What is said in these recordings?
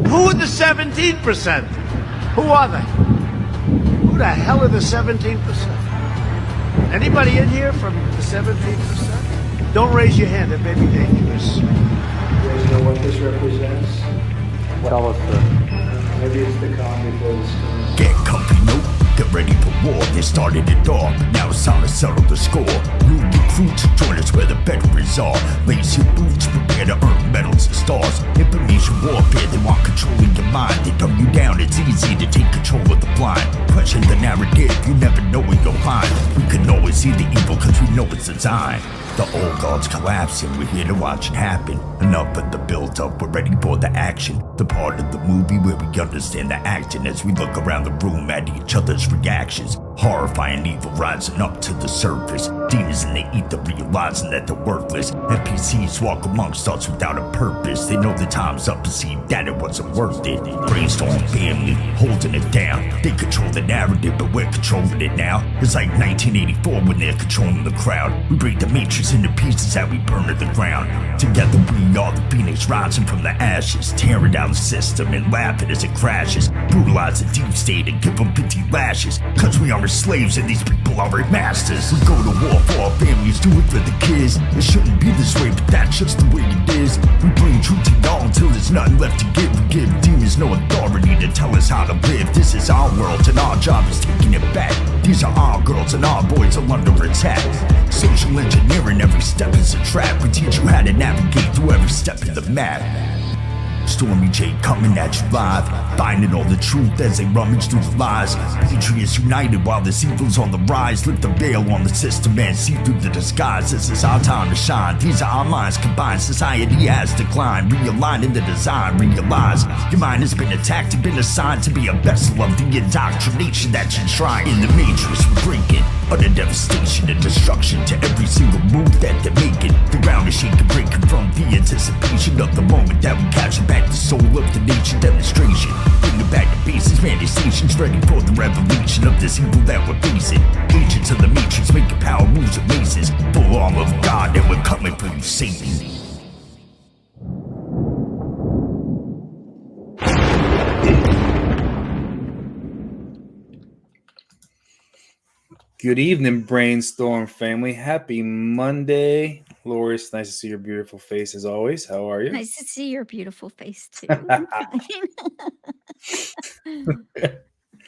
Who are the 17%? Who are they? Who the hell are the 17%? Anybody in here from the 17%? Don't raise your hand, it may be dangerous. You guys know what this represents? What all is this? Maybe it's the calm before the storm. Get comfy, no. Get ready for war. They started it all, but now it's time to settle the score. New recruits join us where the veterans are. Lace your boots, prepare to earn medals and stars. Information warfare, they want control of your mind. They dumb you down, it's easy to take control of the blind. Question the narrative, you never know what you'll find. We can always see the evil cause we know it's designed. The old guard's collapsing, we're here to watch it happen. Enough of the build up, we're ready for the action. The part of the movie where we understand the acting as we look around the room at each other's reactions. Horrifying evil rising up to the surface. Demons in the ether realizing that they're worthless. NPCs walk amongst us without a purpose. They know the time's up and see that it wasn't worth it. Brainstorm family, holding it down. They control the narrative, but we're controlling it now. It's like 1984 when they're controlling the crowd. We break the matrix into pieces that we burn to the ground. Together we are the phoenix rising from the ashes. Tearing down the system and laughing as it crashes. Brutalize the deep state and give them 50 lashes. Cause we are slaves and these people are our masters. We go to war for our families, do it for the kids. It shouldn't be this way, but that's just the way it is. We bring truth to y'all until there's nothing left to give. We give demons no authority to tell us how to live. This is our world and our job is taking it back. These are our girls and our boys are under attack. Social engineering, every step is a trap. We teach you how to navigate through every step of the map. Stormy J coming at you live, finding all the truth as they rummage through the lies. Patriots united while this evil's on the rise. Lift the veil on the system and see through the disguise. This is our time to shine, these are our minds combined. Society has declined, realigning the design. Realize your mind has been attacked and been assigned to be a vessel of the indoctrination that you're trying. In the matrix we're breaking, utter devastation and destruction to every single move that they're making. The ground is shaking, breaking from the anticipation of the moment that we capture back the soul of the nation. Demonstration, bringing back the bases, man, these nations ready for the revelation of this evil that we're facing. Agents of the matrix making power moves and maces. Full armor of God and we're coming for you, Satan. Good evening, Brainstorm family. Happy Monday. Lori, it's nice to see your beautiful face as always. How are you? Nice to see your beautiful face too.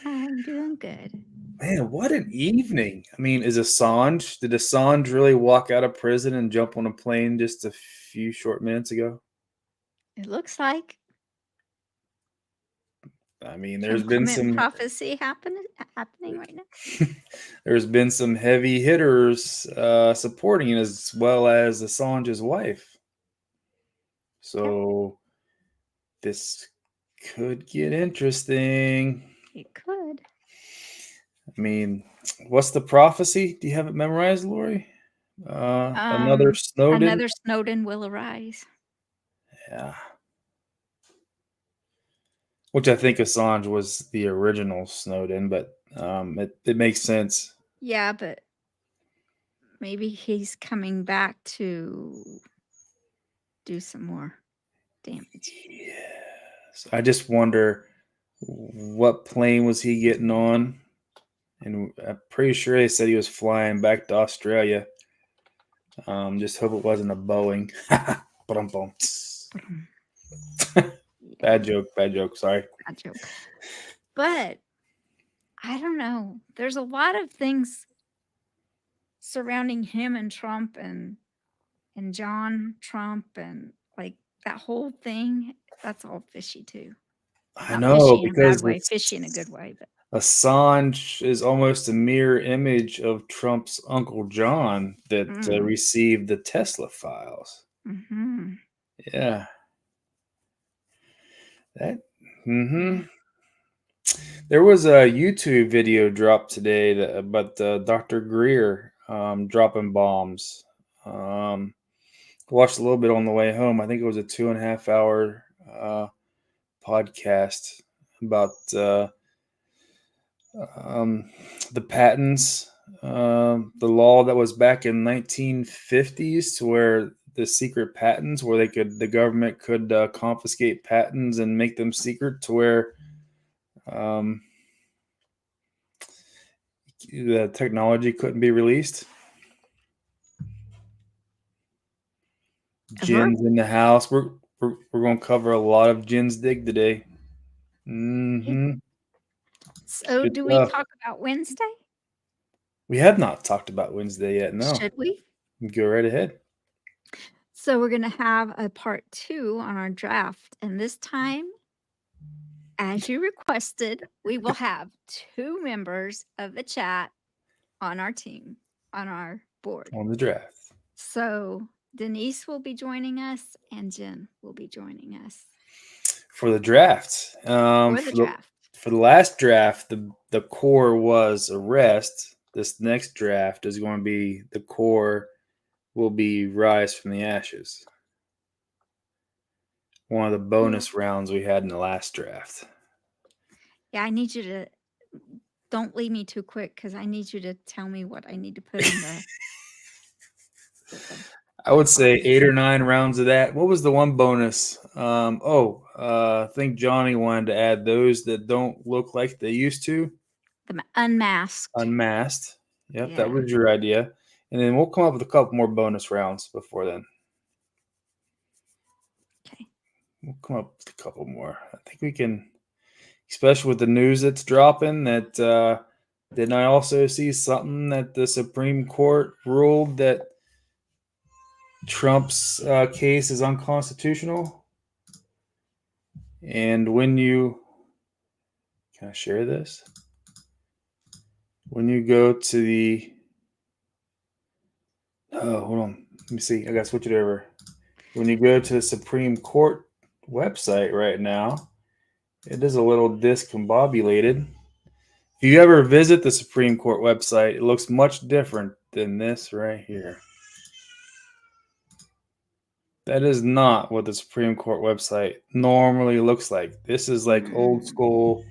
I'm doing good. Man, what an evening. I mean, did Assange really walk out of prison and jump on a plane just a few short minutes ago? It looks like. I mean, there's been some prophecy happening right now. There's been some heavy hitters supporting it, as well as Assange's wife. So this could get interesting. It could. I mean, what's the prophecy? Do you have it memorized, Lori? Another Snowden. Another Snowden will arise. Yeah. Which I think Assange was the original Snowden, but it makes sense. Yeah, but maybe he's coming back to do some more damage. Yes. I just wonder what plane was he getting on? And I'm pretty sure they said he was flying back to Australia. Just hope it wasn't a Boeing. Bad joke, sorry. Bad joke. But I don't know. There's a lot of things surrounding him and Trump and John Trump and like that whole thing. That's all fishy too. I know, because fishy in a good way. But Assange is almost a mirror image of Trump's Uncle John that received the Tesla files. Mm-hmm. Yeah. There was a YouTube video dropped today about Dr. Greer dropping bombs. Watched a little bit on the way home. I think it was a 2.5 hour podcast about the patents, the law that was back in 1950s to where the secret patents where the government could confiscate patents and make them secret to where the technology couldn't be released. Jin's in the house. We're going to cover a lot of Jin's dig today. Mm-hmm. So Good do stuff. we talk about Wednesday? We have not talked about Wednesday yet. No. Should we? Go right ahead. So we're going to have a part 2 on our draft. And this time, as you requested, we will have 2 members of the chat on our team, on our board. On the draft. So Denise will be joining us and Jen will be joining us. For the draft. For the draft. For the last draft, the core was arrest. This next draft is going to be the core will be rise from the ashes. One of the bonus rounds we had in the last draft. Yeah, I need you to don't leave me too quick because I need you to tell me what I need to put in the. I would say 8 or 9 rounds of that. What was the one bonus? I think Johnny wanted to add those that don't look like they used to. The unmasked. Unmasked. Yep, Yeah. that was your idea. And then we'll come up with a couple more bonus rounds before then. Okay. We'll come up with a couple more. I think we can, especially with the news that's dropping, that didn't I also see something that the Supreme Court ruled that Trump's case is unconstitutional? And when you, can I share this? When you go to the, hold on. Let me see. I got to switch it over. When you go to the Supreme Court website right now, it is a little discombobulated. If you ever visit the Supreme Court website, it looks much different than this right here. That is not what the Supreme Court website normally looks like. This is like old school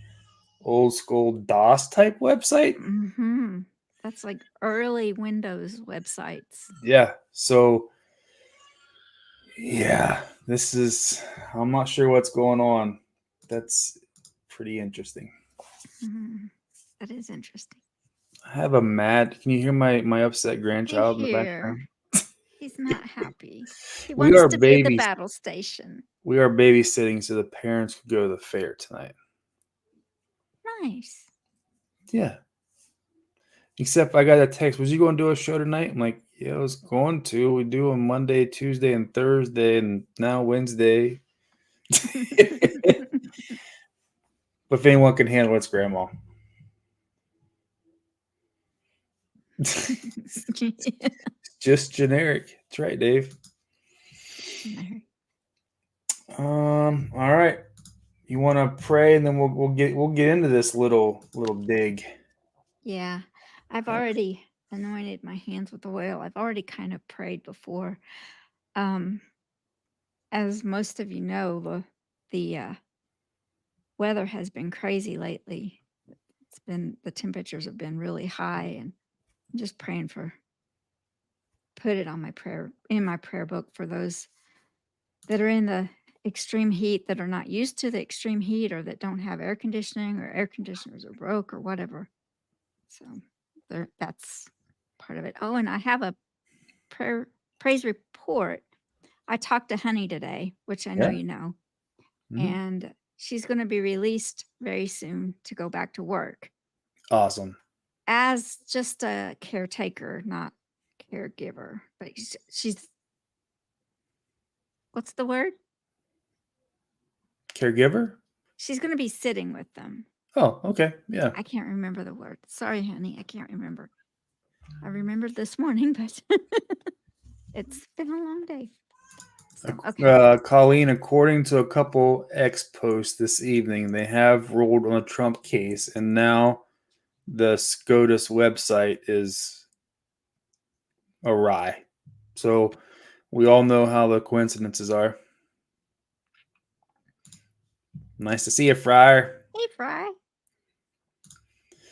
DOS type website. Mm-hmm. That's like early Windows websites. Yeah. So, yeah, this is, I'm not sure what's going on. That's pretty interesting. Mm-hmm. That is interesting. I have a mad, can you hear my upset grandchild in the background? He's not happy. He wants to be at the battle station. We are babysitting so the parents could go to the fair tonight. Nice. Yeah. Except I got a text. Was you going to do a show tonight? I'm like, yeah, I was going to. We do on Monday, Tuesday, and Thursday, and now Wednesday. But if anyone can handle it, it's Grandma. Just generic. That's right, Dave. All right. You want to pray, and then we'll get into this little dig. Yeah, I've already anointed my hands with oil. I've already kind of prayed before. As most of you know, the weather has been crazy lately. The temperatures have been really high, and I'm just praying put it on in my prayer book for those that are in the extreme heat, that are not used to the extreme heat, or that don't have air conditioning, or air conditioners are broke, or whatever. So that's part of it. Oh, and I have a praise report. I talked to Honey today, which I know you know, and she's going to be released very soon to go back to work. Awesome. As just a caretaker, not caregiver, but she's, what's the word? Caregiver? She's going to be sitting with them. Oh, okay. Yeah. I can't remember the word. Sorry, honey. I can't remember. I remembered this morning, but it's been a long day. So, okay. Colleen, according to a couple X posts this evening, they have ruled on a Trump case, and now the SCOTUS website is awry. So we all know how the coincidences are. Nice to see you, Friar. Hey, Fry.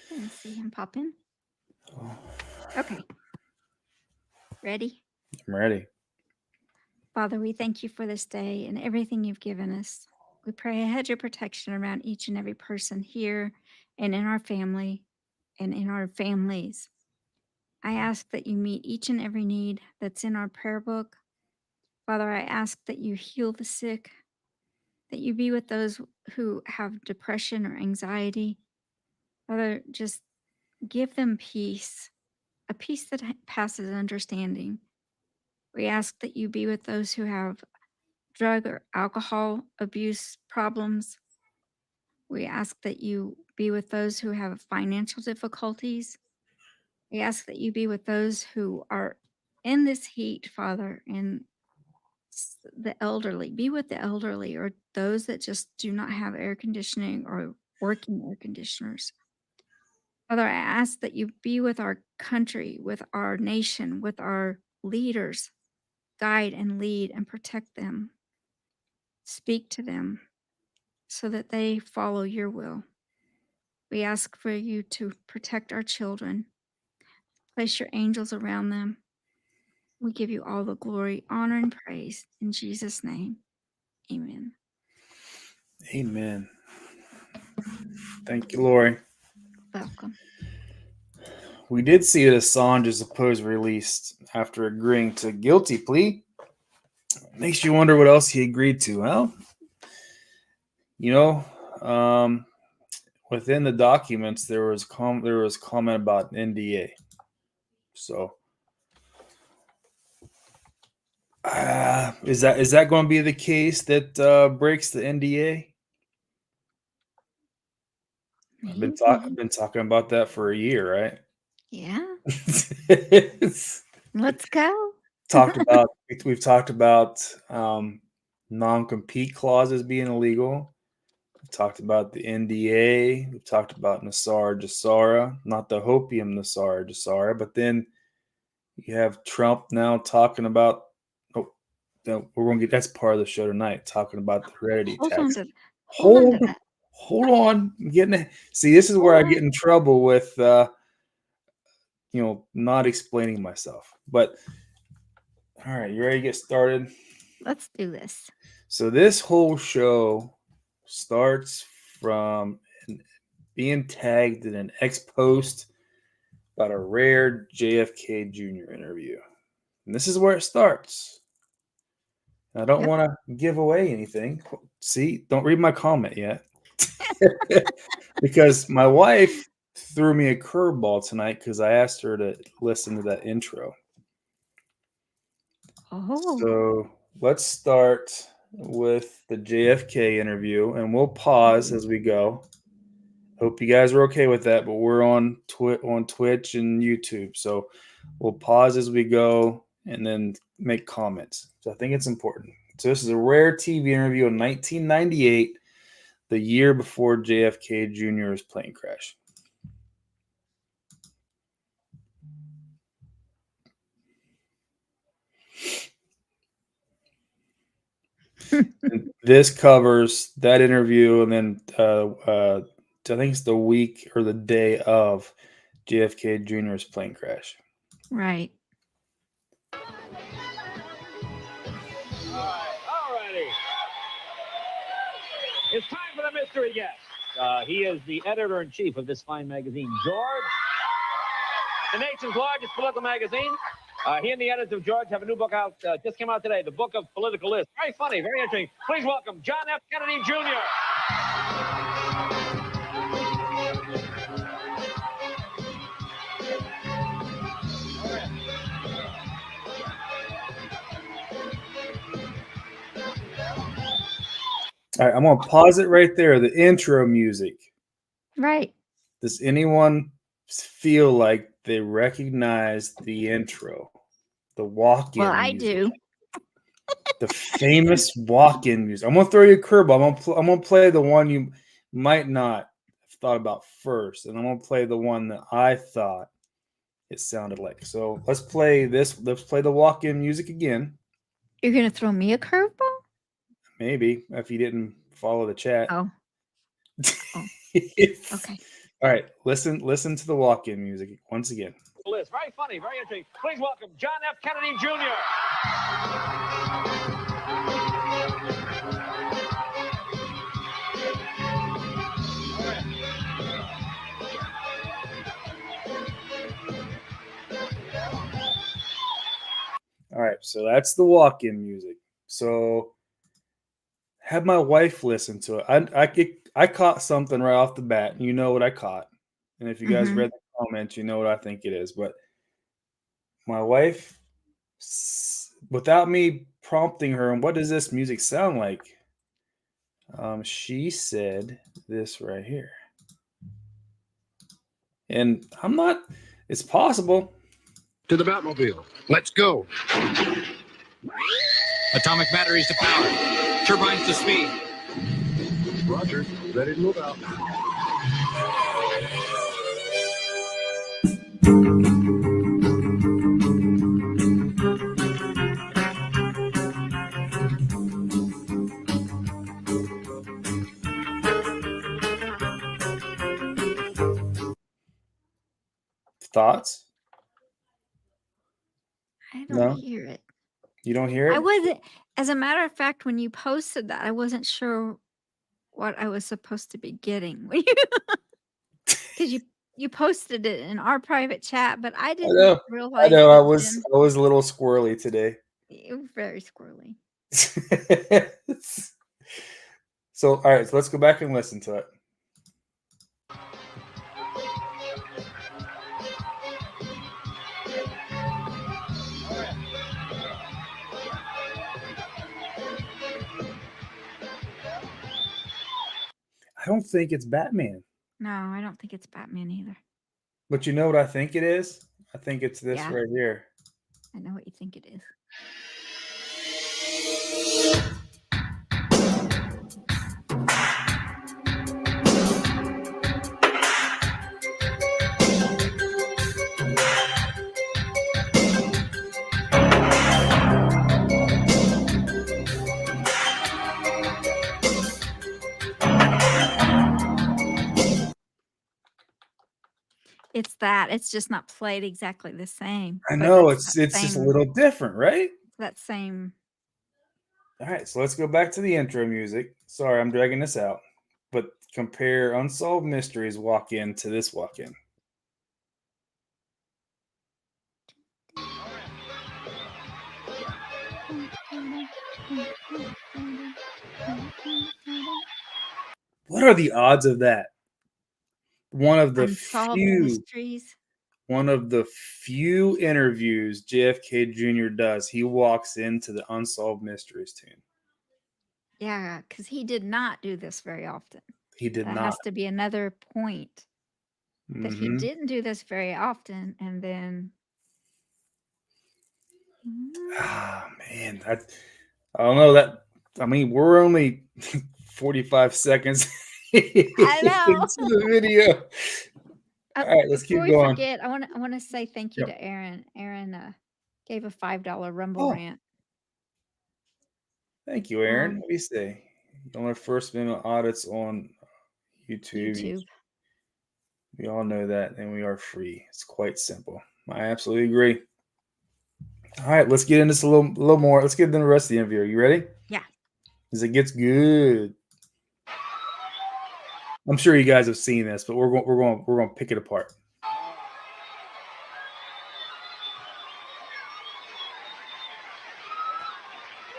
Didn't see him pop in. Okay. Ready? I'm ready. Father, we thank you for this day and everything you've given us. We pray a hedge of protection around each and every person here and in our family and in our families. I ask that you meet each and every need that's in our prayer book. Father, I ask that you heal the sick, that you be with those who have depression or anxiety. Father, just give them peace, a peace that passes understanding. We ask that you be with those who have drug or alcohol abuse problems. We ask that you be with those who have financial difficulties. We ask that you be with those who are in this heat, Father, and the elderly. Be with the elderly or those that just do not have air conditioning or working air conditioners. Father, I ask that you be with our country, with our nation, with our leaders. Guide and lead and protect them. Speak to them so that they follow your will. We ask for you to protect our children. Place your angels around them. We give you all the glory, honor, and praise in Jesus' name. Amen. Amen. Thank you, Lori. Welcome. We did see that Assange is supposed released after agreeing to a guilty plea. Makes you wonder what else he agreed to. Well, within the documents there was comment about NDA. So, is that going to be the case that breaks the NDA? I've been talking about that for a year, right? Yeah. Let's go. We've talked about non-compete clauses being illegal. We've talked about the NDA. We've talked about Nassar Jassara, not the Hopium Nassar Jassara, but then you have Trump now talking about. We're going to get that's part of the show tonight, talking about the heredity tax. Hold on. I'm getting it. See, this is where I get in trouble with not explaining myself. But all right, you ready to get started? Let's do this. So this whole show starts from being tagged in an ex post about a rare JFK Jr. interview. And this is where it starts. I don't want to give away anything. See, don't read my comment yet. Because my wife threw me a curveball tonight because I asked her to listen to that intro. Oh. So let's start with the JFK interview, and we'll pause as we go. Hope you guys are okay with that, but we're on Twitch and YouTube, so we'll pause as we go and then make comments. So I think it's important. So this is a rare TV interview in 1998, the year before JFK Jr.'s plane crash. This covers that interview, and then I think it's the week or the day of JFK Jr.'s plane crash. Right. Alrighty. It's time for the mystery guest. He is the editor-in-chief of this fine magazine, George, the nation's largest political magazine. He and the editor of George have a new book out, just came out today, the Book of Political Lists. Very funny, very interesting. Please welcome John F. Kennedy, Jr. All right, I'm going to pause it right there, the intro music. Right. Does anyone feel like they recognize the intro? The walk-in Well, I music. do. The famous walk-in music. I'm going to throw you a curveball. I'm going to play the one you might not have thought about first, and I'm going to play the one that I thought it sounded like. So let's play this. Let's play the walk-in music again. You're going to throw me a curveball? Maybe, if you didn't follow the chat. Oh. Okay. All right. Listen to the walk-in music once again. list. Very funny, very interesting. Please welcome John F. Kennedy Jr. All right, so that's the walk-in music. So have my wife listen to it. I caught something right off the bat, and you know what I caught. And if you guys read the comments, you know what I think it is. But my wife, without me prompting her, and what does this music sound like? She said this right here. And I'm not, it's possible. To the Batmobile. Let's go. Atomic batteries to power. Turbines to speed. Roger. Ready to move out. Thoughts? I don't No? hear it. You don't hear I it? wasn't, as a matter of fact, when you posted that, I wasn't sure what I was supposed to be getting. Because you posted it in our private chat, but I I didn't know. realize I know. it I was was in. I was a little squirrely today. It was very squirrely. So, all right, so let's go back and listen to it. I don't think it's Batman. No, I don't think it's Batman either. But you know what I think it is? I think it's this Yeah. right here. I know what you think it is. It's that. It's just not played exactly the same. I but know that's it's that just a same- little different, right? that same. All right, so let's go back to the intro music. Sorry, I'm dragging this out. But compare Unsolved Mysteries walk-in to this walk-in. What are the odds of that? One of the Unsolved few interviews JFK Jr. does, he walks into the Unsolved Mysteries tune. Yeah, because he did not do this very often. He did That not. has to be another point that he Mhm. didn't do this very often, and then. Ah, man, I don't know that. I mean, we're only 45 seconds I know. into the video. All right, let's keep Before going. we forget, I want to say thank you Yep. to Aaron. Aaron gave a $5 Rumble Oh. rant. Thank you, Aaron. Um, What do you say? On our first minute audits on YouTube. YouTube. We all know that, and we are free. It's quite simple. I absolutely agree. All right, let's get into this a little more. Let's get into the rest of the interview. Are you ready? Yeah. Because it gets good. I'm sure you guys have seen this, but we're going to pick it apart.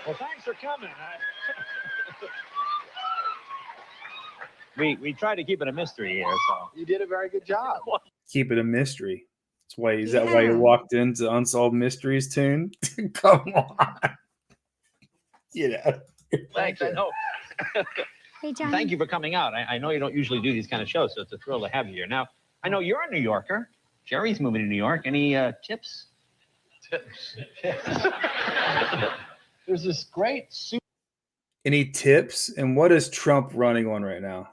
Well, thanks for coming. We try to keep it a mystery here, so. You did a very good job. Keep it a mystery. That's why. Is that why you Yeah. walked into Unsolved Mysteries tune? Come on. Get out. Thanks. I know. Hey, John. Thank you for coming out. I know you don't usually do these kind of shows, so it's a thrill to have you here. Now, I know you're a New Yorker. Jerry's moving to New York. Any tips? There's this great soup. Any tips? And what is Trump running on right now?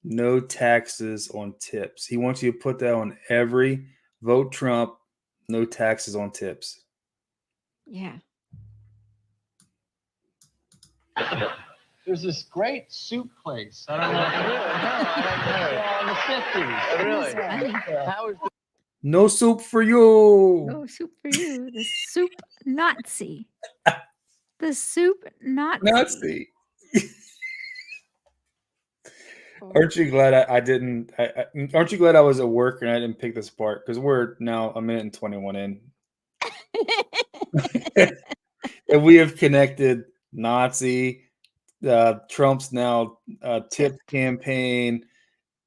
No taxes on tips. He wants you to put that on every vote Trump. No taxes on tips. Yeah. There's this great soup place. I don't know. On the 50s. That's funny. How is No soup for you. No soup for you. The soup Nazi. The soup Nazi. Nazi. Aren't you glad I didn't? Aren't you glad I was at work and I didn't pick this apart? Because we're now a minute and 21 in. And we have connected Nazi, Trump's now tip campaign,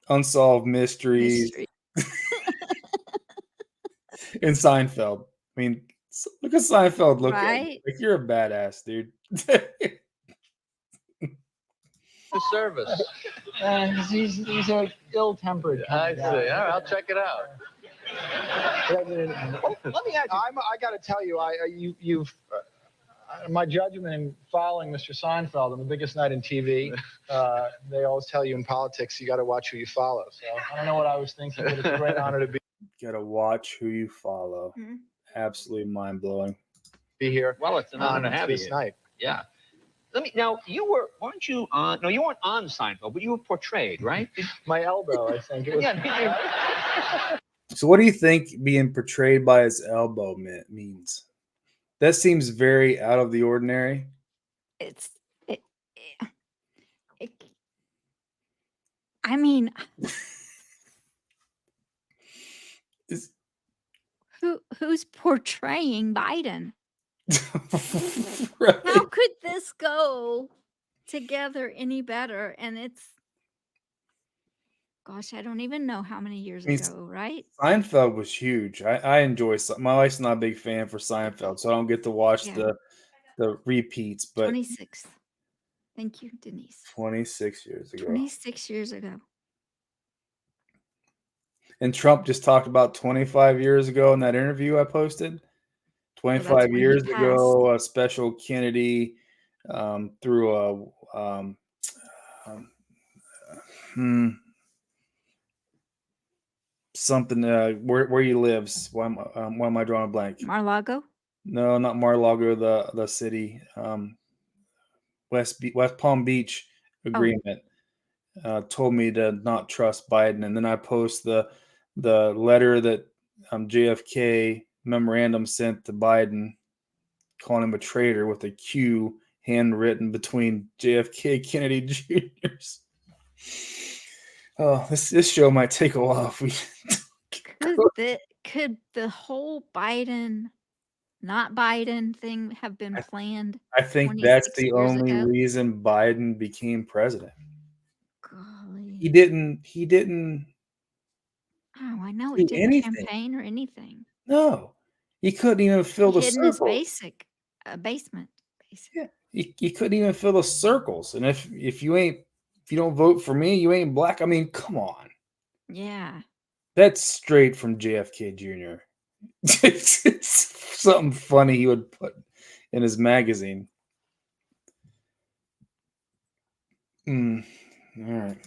unsolved mysteries, and Seinfeld. I mean, look at Seinfeld look at you. Like, you're a badass, dude. The service. He's a ill-tempered. I see. All right, I'll check it out. Let me ask you. I got to tell you, you've my judgment in following Mr. Seinfeld on the biggest night in TV. They always tell you in politics you got to watch who you follow. So I don't know what I was thinking, but it's a great honor to be. Got to watch who you follow. Mm-hmm. Absolutely mind blowing. Be here. Well, it's an honor to have you this here. night. Yeah. You weren't you on Seinfeld, but you were portrayed, right? My elbow, I think. It was, So what do you think being portrayed by his elbow means? That seems very out of the ordinary. I mean, who's portraying Biden? Right. How could this go together any better? And it's, gosh, I don't even know how many years ago, right? Seinfeld was huge. I enjoy. My wife's not a big fan for Seinfeld, so I don't get to watch the repeats. But 26. Thank you, Denise. 26 years ago. 26 years ago. And Trump just talked about 25 years ago in that interview I posted. 25 years ago, a special Kennedy through a something where he lives. Why am I drawing a blank? Mar-a-Lago? No, not Mar-a-Lago. The city, West Palm Beach agreement told me to not trust Biden, and then I post the letter that JFK memorandum sent to Biden, calling him a traitor with a Q handwritten between JFK Kennedy Jr.'s. Oh, this show might take a while if we could the whole Biden, not Biden thing have been planned? I think that's the only reason Biden became president. Golly. He didn't Oh, I know. He didn't campaign or anything. No. He couldn't even fill the circles. In his basement. Yeah. He couldn't even fill the circles. And if you don't vote for me, you ain't black. I mean, come on. Yeah. That's straight from JFK Jr. It's something funny he would put in his magazine. All right.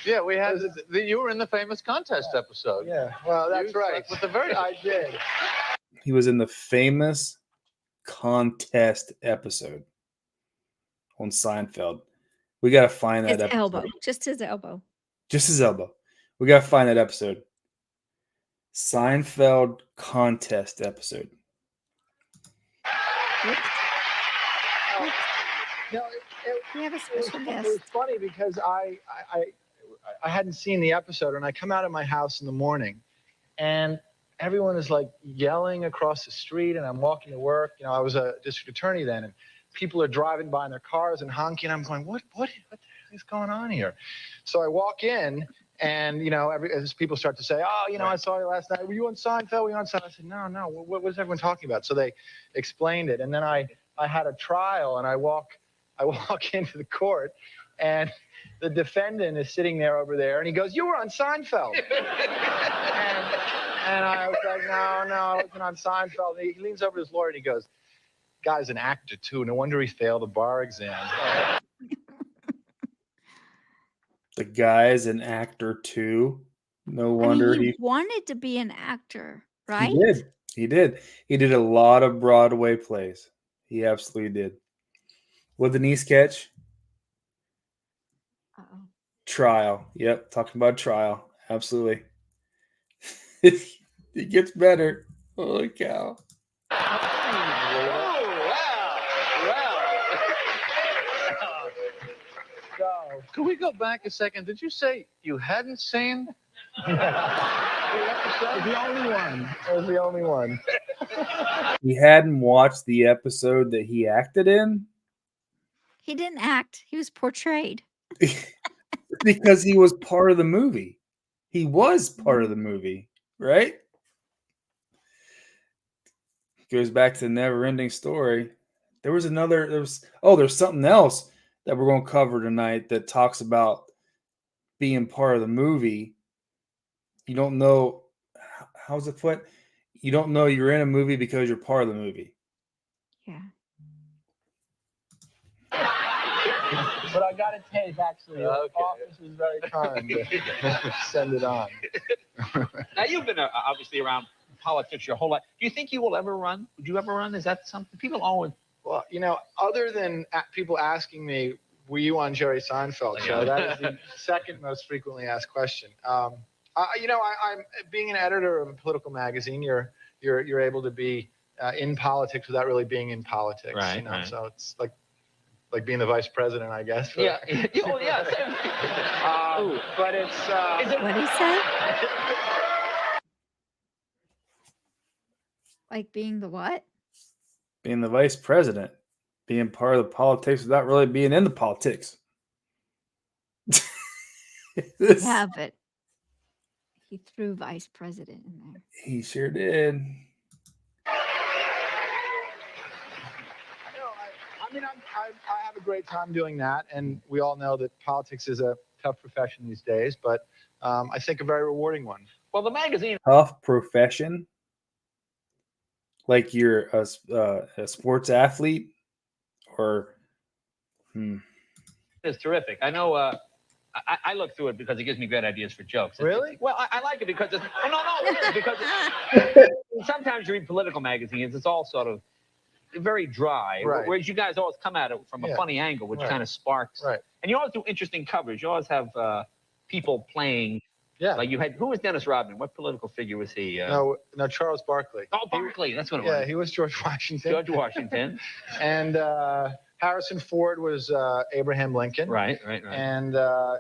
Yeah, we had. You were in the famous contest episode. Yeah, well, that's right. With the verdict. I did. He was in the famous contest episode on Seinfeld. We got to find that episode. Elbow. Just his elbow. Just his elbow. We got to find that episode. Seinfeld contest episode. We have a special guest. It was funny because I hadn't seen the episode, and I come out of my house in the morning, and everyone is like yelling across the street, and I'm walking to work. You know, I was a district attorney then, and people are driving by in their cars and honking. I'm going, what the hell is going on here? So I walk in, and as people start to say, oh, I saw you last night. Were you on Seinfeld? Were you on Seinfeld? I said, no. What was everyone talking about? So they explained it, and then I had a trial, and I walk into the court, and the defendant is sitting there over there, and he goes, you were on Seinfeld. and I was like, no, I wasn't on Seinfeld. And he leans over to his lawyer, and he goes, guy's an actor, too. No wonder he failed a bar exam. The guy's an actor, too. No wonder he wanted to be an actor, right? He did. He did a lot of Broadway plays. He absolutely did. What did Denise catch? Trial. Yep, talking about trial. Absolutely. It gets better. Holy cow. So, could we go back a second? Did you say you hadn't seen the episode? The only one. It was the only one. He hadn't watched the episode that he acted in He didn't act. He was portrayed. because he was part of the movie. He was part of the movie, right? Goes back to the never-ending story. There's something else that we're going to cover tonight that talks about being part of the movie. You don't know, how's it put? You don't know you're in a movie because you're part of the movie. Yeah. But I got a tape, actually. The office was very Time to send it on. Now, you've been obviously around politics your whole life. Do you think you will ever run? Would you ever run? Is that something people always... Well, other than people asking me, were you on Jerry Seinfeld show? That is the second most frequently asked question. I'm being an editor of a political magazine. You're able to be in politics without really being in politics. Right. So it's like being the vice president, I guess. Yeah. Oh, yeah. But it's What he said? Like being the what? Being the vice president, being part of the politics without really being in the politics. Yeah, but he threw vice president in there. He sure did. I have a great time doing that, and we all know that politics is a tough profession these days, but I think a very rewarding one. Well, the magazine... Tough profession? Like you're a sports athlete? Or... It's terrific. I know... I look through it because it gives me great ideas for jokes. Really? Well, I like it because it's... Oh, no, it is because sometimes you read political magazines, it's all sort of very dry, Right. whereas you guys always come at it from a funny angle, which Right. kind of sparks. Right. And you always do interesting coverage. You always have people playing. Yeah. Like you had... Who was Dennis Rodman? What political figure was he? No, Charles Barkley. Oh, Barkley. That's what it was. Yeah, he was George Washington. George Washington. And Harrison Ford was Abraham Lincoln. Right. And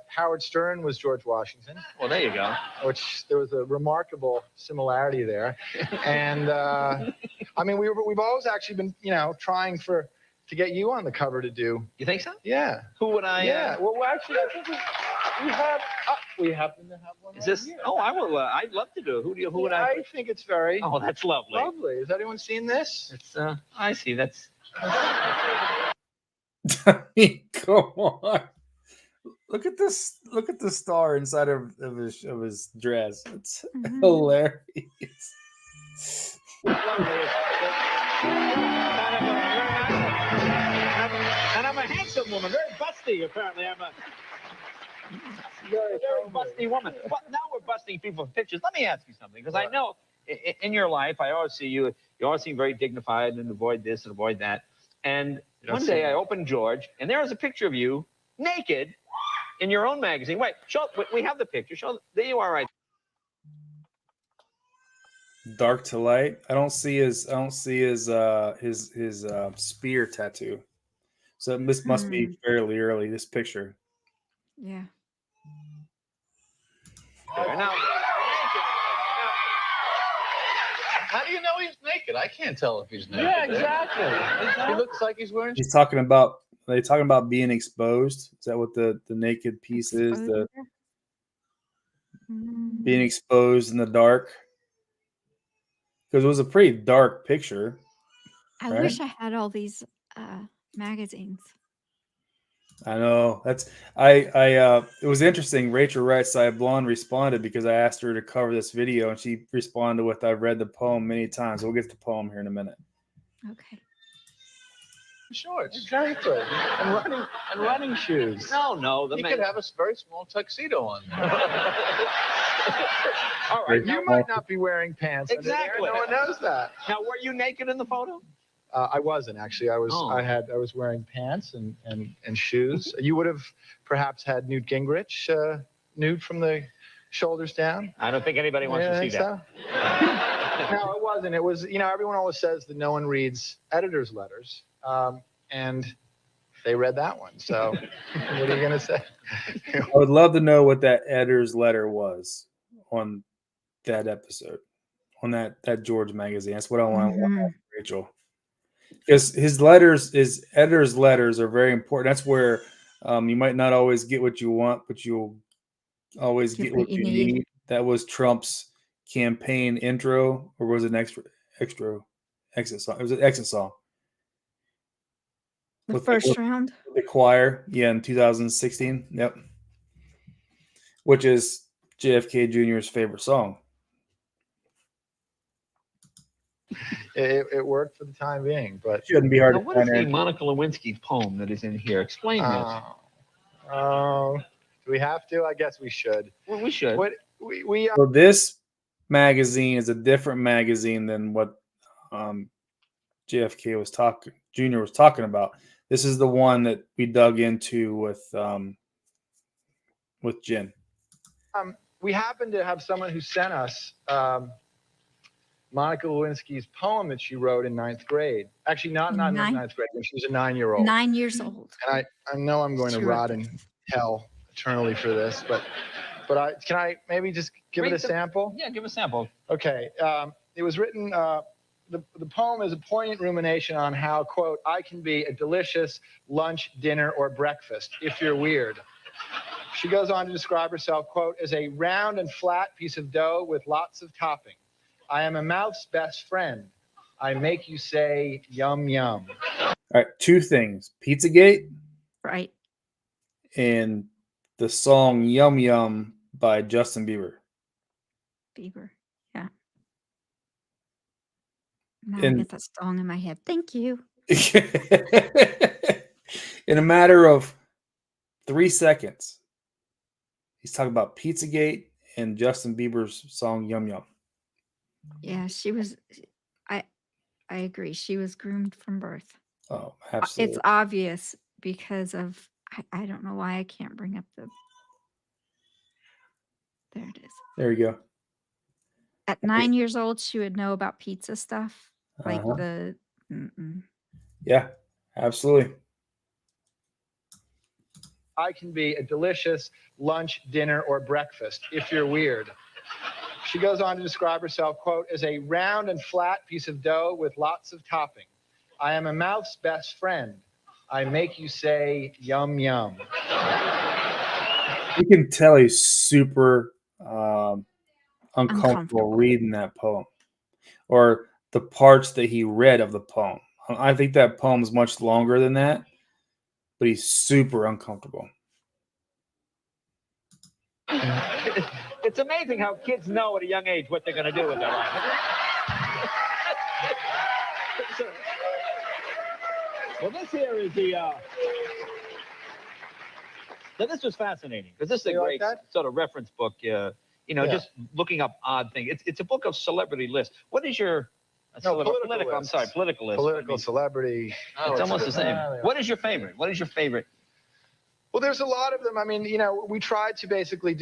Howard Stern was George Washington. Well, there you go. Which there was a remarkable similarity there. And we've always actually been, trying to get you on the cover to do. You think so? Yeah. Who would I? Yeah. Well, actually, I think we happen to have one. Is this? Here. Oh, I will. I'd love to do. Who would I? I think it's very. Oh, that's lovely. Lovely. Has anyone seen this? It's. I see. That's. I mean, come on. Look at this. Look at the star inside of his dress. It's hilarious. And I'm a handsome woman, very busty. Apparently, I'm a very busty woman. Well, now we're busting people for pictures. Let me ask you something, because I know in your life, I always see you. You always seem very dignified and avoid this and avoid that. And one day I opened George, and there was a picture of you naked in your own magazine. Wait, we have the picture. There you are, right. Dark to light. I don't see his spear tattoo. So this must be fairly early. This picture. Yeah. Now, How do you know he's naked? I can't tell if he's naked. Yeah, exactly. He looks like he's wearing. He's talking about. Are they talking about being exposed? Is that what the naked piece is? The being exposed in the dark. Because it was a pretty dark picture. I wish I had all these magazines. I know. It was interesting. Rachel Right-Side Blonde responded because I asked her to cover this video, and she responded with, "I've read the poem many times." We'll get to the poem here in a minute. Okay. Shorts. Exactly. And running shoes. No. He could have a very small tuxedo on. All right. You might not be wearing pants. Exactly. No one knows that. Now, were you naked in the photo? I wasn't actually. I was. Oh. I was wearing pants and shoes. You would have perhaps had Newt Gingrich nude from the shoulders down. I don't think anybody wants to see that. So? No, it wasn't. It was, everyone always says that no one reads editors' letters. And they read that one. So what are you going to say? I would love to know what that editor's letter was on that episode, on that George magazine. That's what I want to ask Rachel. Because his editor's letters are very important. That's where you might not always get what you want, but you'll always get what you need. That was Trump's campaign intro, or was it an exit song? It was an exit song. The first round. The choir, in 2016. Yep. Which is JFK Jr.'s favorite song. It worked for the time being, but it shouldn't be hard to find. What is the Monica Lewinsky poem that is in here? Explain this. Do we have to? I guess we should. Well, we should. So this magazine is a different magazine than what JFK Jr. was talking about. This is the one that we dug into with Jen. We happen to have someone who sent us Monica Lewinsky's poem that she wrote in 9th grade. Actually, not in 9th grade, when she was a 9-year-old. 9 years old. And I know I'm going to rot in hell eternally for this, but can I maybe just give it a sample? Yeah, give a sample. Okay. It was written, the poem is a poignant rumination on how, quote, I can be a delicious lunch, dinner, or breakfast, if you're weird. She goes on to describe herself, quote, as a round and flat piece of dough with lots of topping. I am a mouth's best friend. I make you say, yum, yum. All right, 2 things. Pizzagate. Right. And the song Yum Yum by Justin Bieber. Yeah. Now I get that song in my head. Thank you. In a matter of 3 seconds, he's talking about Pizzagate and Justin Bieber's song Yum Yum. Yeah, she was. I agree. She was groomed from birth. Oh, absolutely. It's obvious because of. I don't know why I can't bring up the. There it is. There you go. At 9 years old, she would know about pizza stuff, like the. Yeah, absolutely. I can be a delicious lunch, dinner, or breakfast, if you're weird. She goes on to describe herself, quote, as a round and flat piece of dough with lots of topping. I am a mouth's best friend. I make you say, yum, yum. You can tell he's super uncomfortable reading that poem, or the parts that he read of the poem. I think that poem is much longer than that, but he's super uncomfortable. It's amazing how kids know at a young age what they're going to do with their life. Well, this here is the. So this was fascinating because this is a great sort of reference book. Just looking up odd things. It's a book of celebrity lists. What is your political? I'm sorry, political list. Political celebrity. It's almost the same. What is your favorite? Well, there's a lot of them. I mean, we tried to basically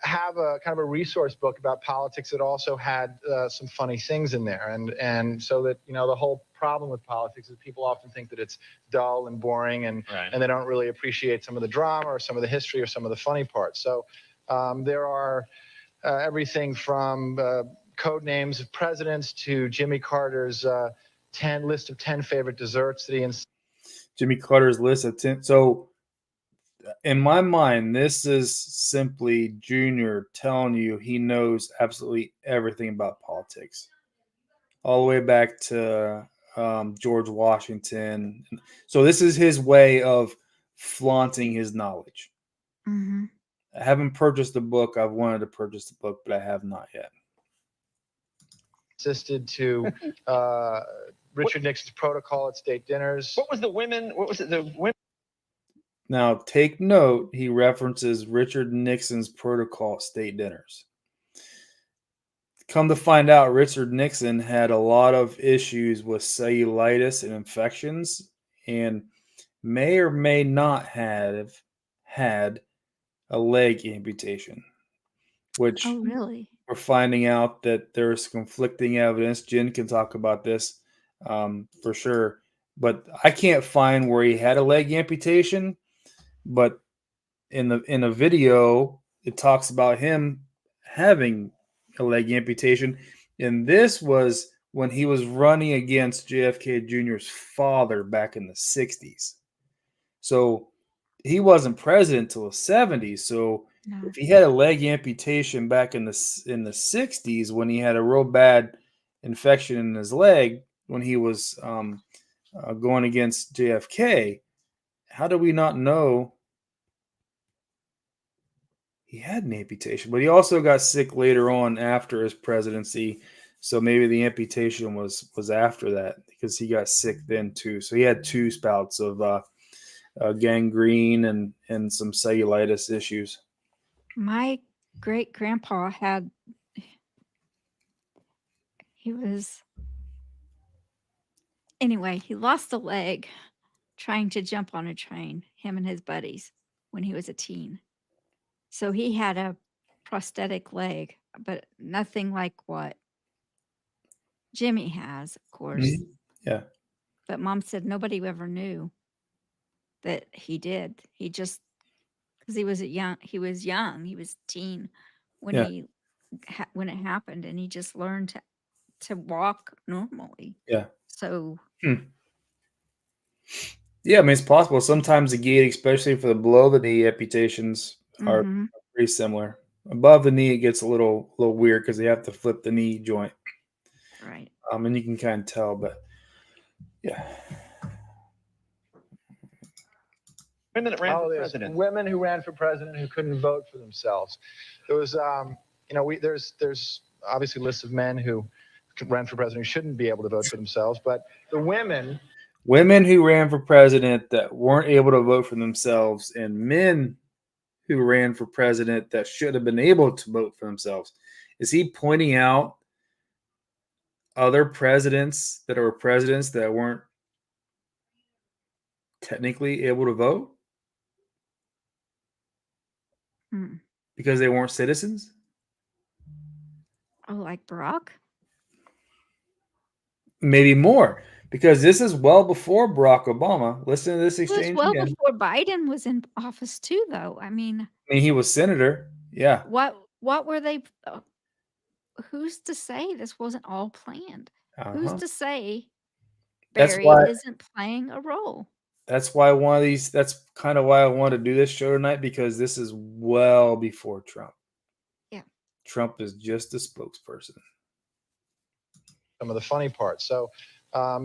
have a kind of a resource book about politics that also had some funny things in there. And so that, the whole problem with politics is people often think that it's dull and boring and they don't really appreciate some of the drama or some of the history or some of the funny parts. So there are everything from code names of presidents to Jimmy Carter's list of 10 favorite desserts that he Jimmy Carter's list of 10. So in my mind, this is simply Junior telling you he knows absolutely everything about politics, all the way back to George Washington. So this is his way of flaunting his knowledge. Mm-hmm. I haven't purchased the book. I've wanted to purchase the book, but I have not yet. Assisted to Richard Nixon's protocol at state dinners. What was the women? Now, take note, he references Richard Nixon's protocol state dinners. Come to find out, Richard Nixon had a lot of issues with cellulitis and infections and may or may not have had a leg amputation. which Oh, really? we're finding out that there's conflicting evidence. Jen can talk about this for sure, but I can't find where he had a leg amputation. But in the video, it talks about him having a leg amputation, and this was when he was running against JFK Jr.'s father back in the 60s. So he wasn't president until the 70s. So No. if he had a leg amputation back in the 60s when he had a real bad infection in his leg when he was going against JFK, how do we not know he had an amputation? But he also got sick later on after his presidency, so maybe the amputation was after that because he got sick then too. So he had two spouts of gangrene and some cellulitis issues. My great grandpa had, anyway, he lost a leg trying to jump on a train, him and his buddies, when he was a teen. So he had a prosthetic leg, but nothing like what Jimmy has, of course. Yeah. But Mom said nobody ever knew that he did. He just, because he was young, he was teen when Yeah. when it happened, and he just learned to walk normally. Yeah. So Yeah, I mean, it's possible. Sometimes the gait, especially for the below the knee amputations, are pretty similar. Above the knee, it gets a little weird because they have to flip the knee joint. Right. And you can kind of tell, but yeah. Women that ran for president. Women who ran for president who couldn't vote for themselves. There was, there's obviously lists of men who ran for president who shouldn't be able to vote for themselves, but the women who ran for president that weren't able to vote for themselves, and men who ran for president that should have been able to vote for themselves. Is he pointing out other presidents that weren't technically able to vote because they weren't citizens? Oh, like Barack? Maybe more, because this is well before Barack Obama. Listen to this exchange. It was well again. before Biden was in office too, though. I mean, he was senator. Yeah. What were they? Who's to say this wasn't all planned? Who's to say Barry isn't playing a role? That's kind of why I wanted to do this show tonight, because this is well before Trump. Yeah. Trump is just a spokesperson. Some of the funny parts. So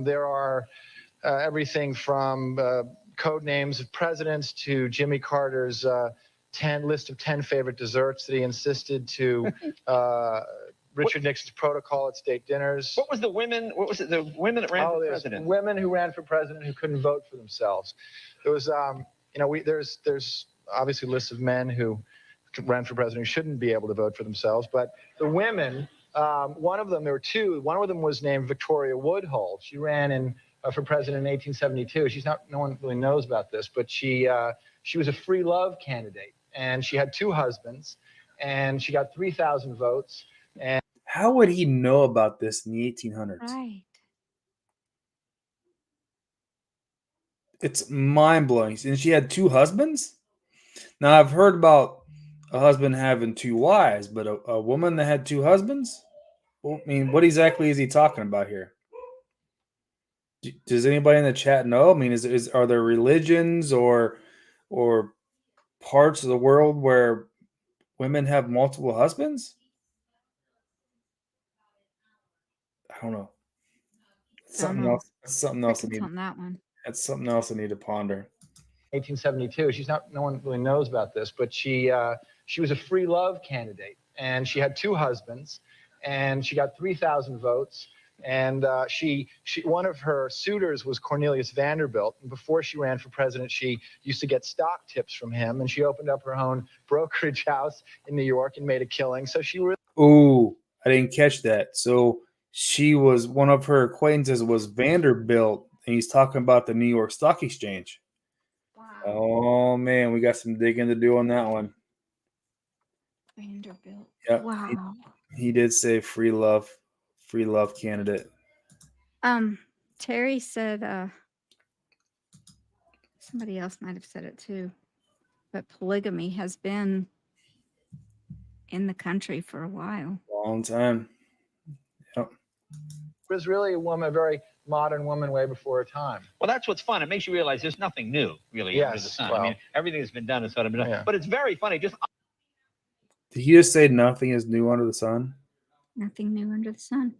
there are everything from code names of presidents to Jimmy Carter's list of 10 favorite desserts that he insisted to Richard Nixon's protocol at state dinners. What was the women that ran for president? Women who ran for president who couldn't vote for themselves. There was, there's obviously lists of men who ran for president who shouldn't be able to vote for themselves, but the women, one of them, there were two. One of them was named Victoria Woodhull. She ran for president in 1872. No one really knows about this, but she was a free love candidate, and she had two husbands, and she got 3,000 votes. And how would he know about this in the 1800s? Right. It's mind-blowing. And she had two husbands? Now, I've heard about a husband having two wives, but a woman that had two husbands? Well, I mean, what exactly is he talking about here? Does anybody in the chat know? I mean, are there religions or parts of the world where women have multiple husbands? I don't know. Something else. on that one. That's something else I need to ponder. 1872. No one really knows about this, but she was a free love candidate, and she had two husbands, and she got 3,000 votes. And one of her suitors was Cornelius Vanderbilt. And before she ran for president, she used to get stock tips from him, and she opened up her own brokerage house in New York and made a killing. So she really. Ooh, I didn't catch that. So one of her acquaintances was Vanderbilt, and he's talking about the New York Stock Exchange. Wow. Oh man, we got some digging to do on that one. Vanderbilt. Yep. Wow. He did say free love candidate. Terry said, somebody else might have said it too, but polygamy has been in the country for a while. Long time. Yep. Was really a woman, a very modern woman way before her time. Well, that's what's fun. It makes you realize there's nothing new, really, under the Yes, sun. well, I mean, everything that's been done has sort of been done. yeah. But it's very funny. Just Did he just say nothing is new under the sun? Nothing new under the sun.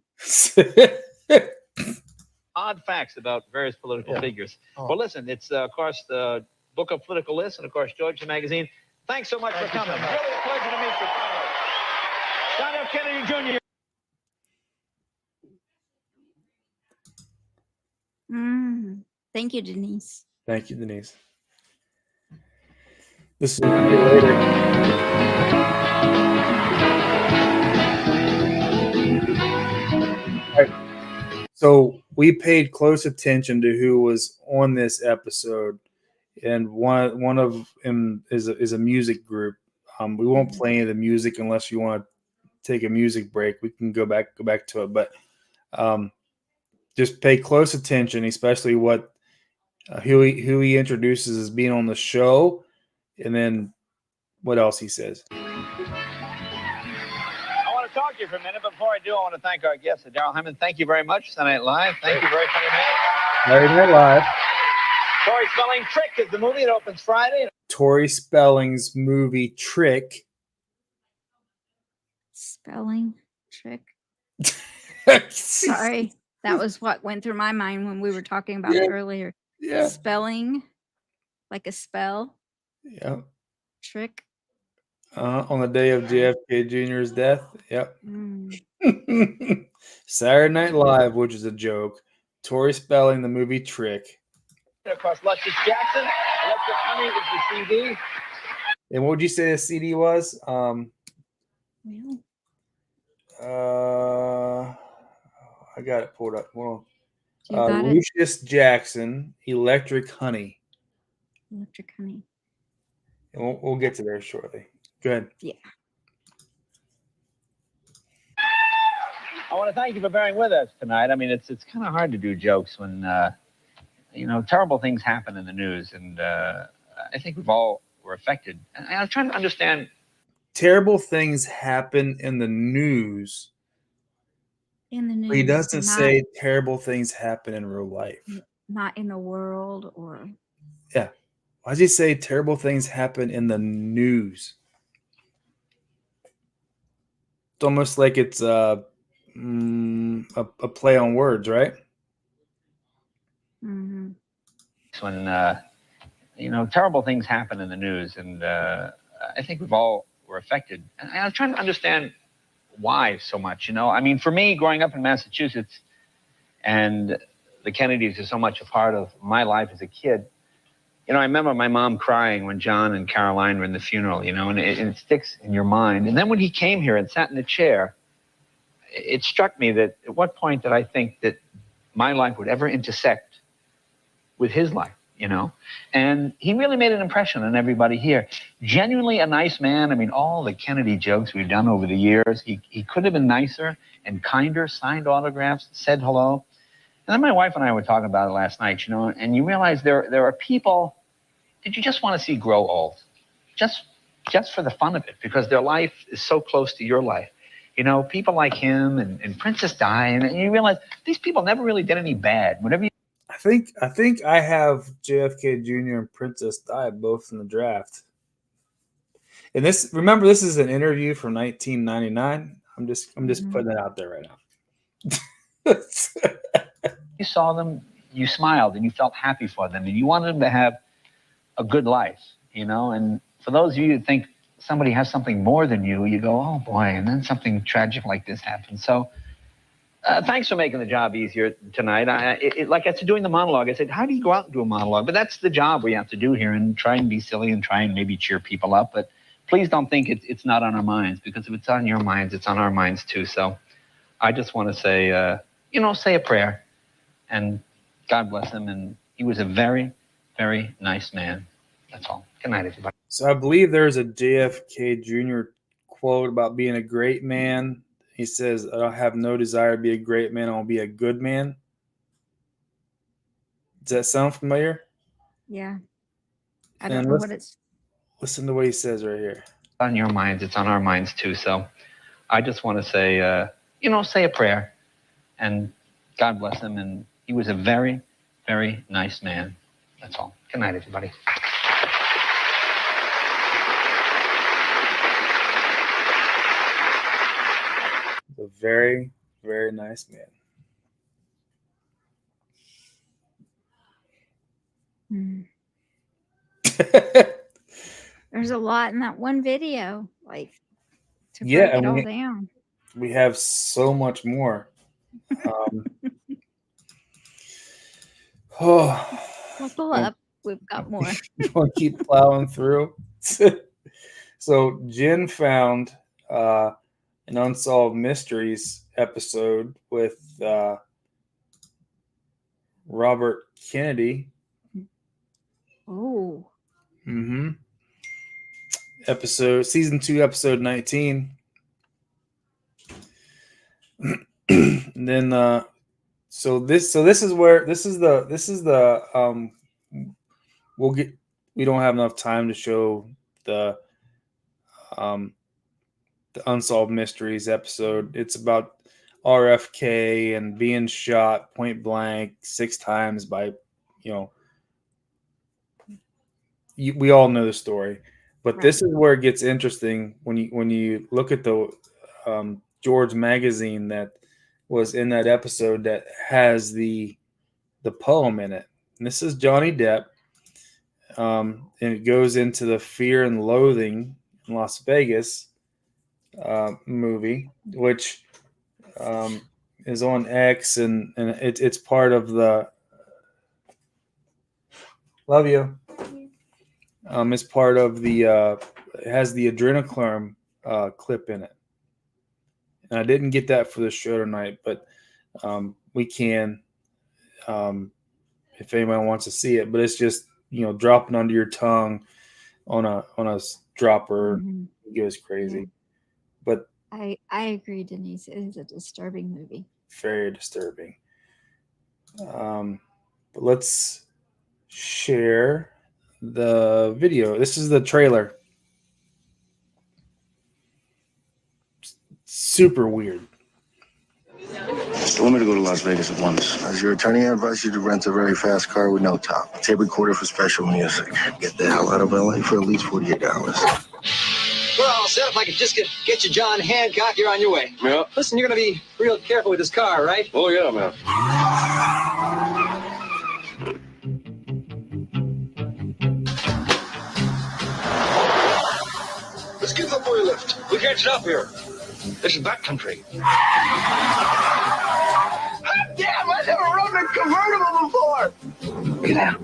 odd facts about various political figures. Oh. Well, listen, it's, of course, the Book of Political Lists and, of course, George the Magazine. Thanks so much for coming. Really a pleasure to meet you. John F. Kennedy Jr. Thank you, Denise. Thank you, Denise. This is later. All right. So we paid close attention to who was on this episode, and one of them is a music group. We won't play any of the music unless you want to take a music break. We can go back to it, but just pay close attention, especially what who he introduces as being on the show, and then what else he says. I want to talk to you for a minute. Before I do, I want to thank our guest, Darrell Hammond. Thank you very much, Saturday Night Live. Thank you, very funny man. Saturday Night Live. Tori Spelling, Trick is the movie. It opens Friday. Tori Spelling's movie Trick. Spelling Trick. Sorry. That was what went through my mind when we were talking about it earlier. Yeah. Spelling, like a spell. Yeah. Trick. On the day of JFK Jr.'s death. Yep. Saturday Night Live, which is a joke. Tori Spelling, the movie Trick. Of course, Luscious Jackson. Electric Honey is the CD. And what would you say the CD was? I got it pulled up. Well, Lucius Jackson, Electric Honey. Electric Honey. And we'll get to there shortly. Go ahead. Yeah. I want to thank you for bearing with us tonight. I mean, it's kind of hard to do jokes when, terrible things happen in the news. And I think we've all were affected. And I'm trying to understand. Terrible things happen in the news. In the news. But he doesn't say terrible things happen in real life. Not in the world or. Yeah. Why does he say terrible things happen in the news? It's almost like it's a play on words, right? Mm-hmm. When, terrible things happen in the news. And I think we've all were affected. And I'm trying to understand why so much, I mean, for me, growing up in Massachusetts, and the Kennedys are so much a part of my life as a kid. I remember my mom crying when John and Caroline were in the funeral, and it sticks in your mind. And then when he came here and sat in the chair, it struck me that at what point did I think that my life would ever intersect with his life, And he really made an impression on everybody here. Genuinely a nice man. I mean, all the Kennedy jokes we've done over the years, he could have been nicer and kinder, signed autographs, said hello. And then my wife and I were talking about it last night, and you realize there are people that you just want to see grow old, just for the fun of it, because their life is so close to your life. People like him and Princess Di, and you realize these people never really did any bad. Whatever. I think I have JFK Jr. and Princess Di both in the draft. And this is an interview from 1999. I'm just putting it out there right now. You saw them, you smiled, and you felt happy for them, and you wanted them to have a good life, And for those of you who think somebody has something more than you go, oh boy, and then something tragic like this happens. So thanks for making the job easier tonight. Like I said, doing the monologue, I said, how do you go out and do a monologue? But that's the job we have to do here, and try and be silly and try and maybe cheer people up. But please don't think it's not on our minds, because if it's on your minds, it's on our minds too. So I just want to say, say a prayer, and God bless him. And he was a very, very nice man. That's all. Good night, everybody. So I believe there's a JFK Jr. quote about being a great man. He says, I don't have no desire to be a great man. I want to be a good man. Does that sound familiar? Yeah. I don't know what it's. Listen to what he says right here. On your minds, it's on our minds too. So I just want to say, say a prayer, and God bless him. And he was a very, very nice man. That's all. Good night, everybody. A very, very nice man. There's a lot in that one video, like to break it all down. We have so much more. Buckle up. We've got more. We'll keep plowing through. So Jen found an Unsolved Mysteries episode with Robert Kennedy. Oh. Mm-hmm. Season 2, episode 19. And then so this is the we don't have enough time to show the Unsolved Mysteries episode. It's about RFK and being shot point blank 6 times by, we all know the story, but right. This is where it gets interesting when you look at the George magazine that was in that episode that has the poem in it. And this is Johnny Depp, and it goes into the Fear and Loathing in Las Vegas movie, which is on X, and it's part of the love you. It's part of the it has the adrenochrome clip in it, and I didn't get that for the show tonight, but we can if anyone wants to see it. But it's just dropping under your tongue on a dropper. Mm-hmm. It goes crazy. Yeah. But I agree, Denise. It is a disturbing movie. Very disturbing. But let's share the video. This is the trailer. Super weird. They want me to go to Las Vegas at once. As your attorney, I advise you to rent a very fast car with no top. Tape recorder for special music. Get the hell out of LA for at least $48. We're all set. If I could just get you John Hancock, you're on your way. Yeah. Listen, you're going to be real careful with this car, right? Oh, yeah, man. Let's give the boy a lift. We can't stop here. This is backcountry. Damn, I never rode a convertible before. Get out.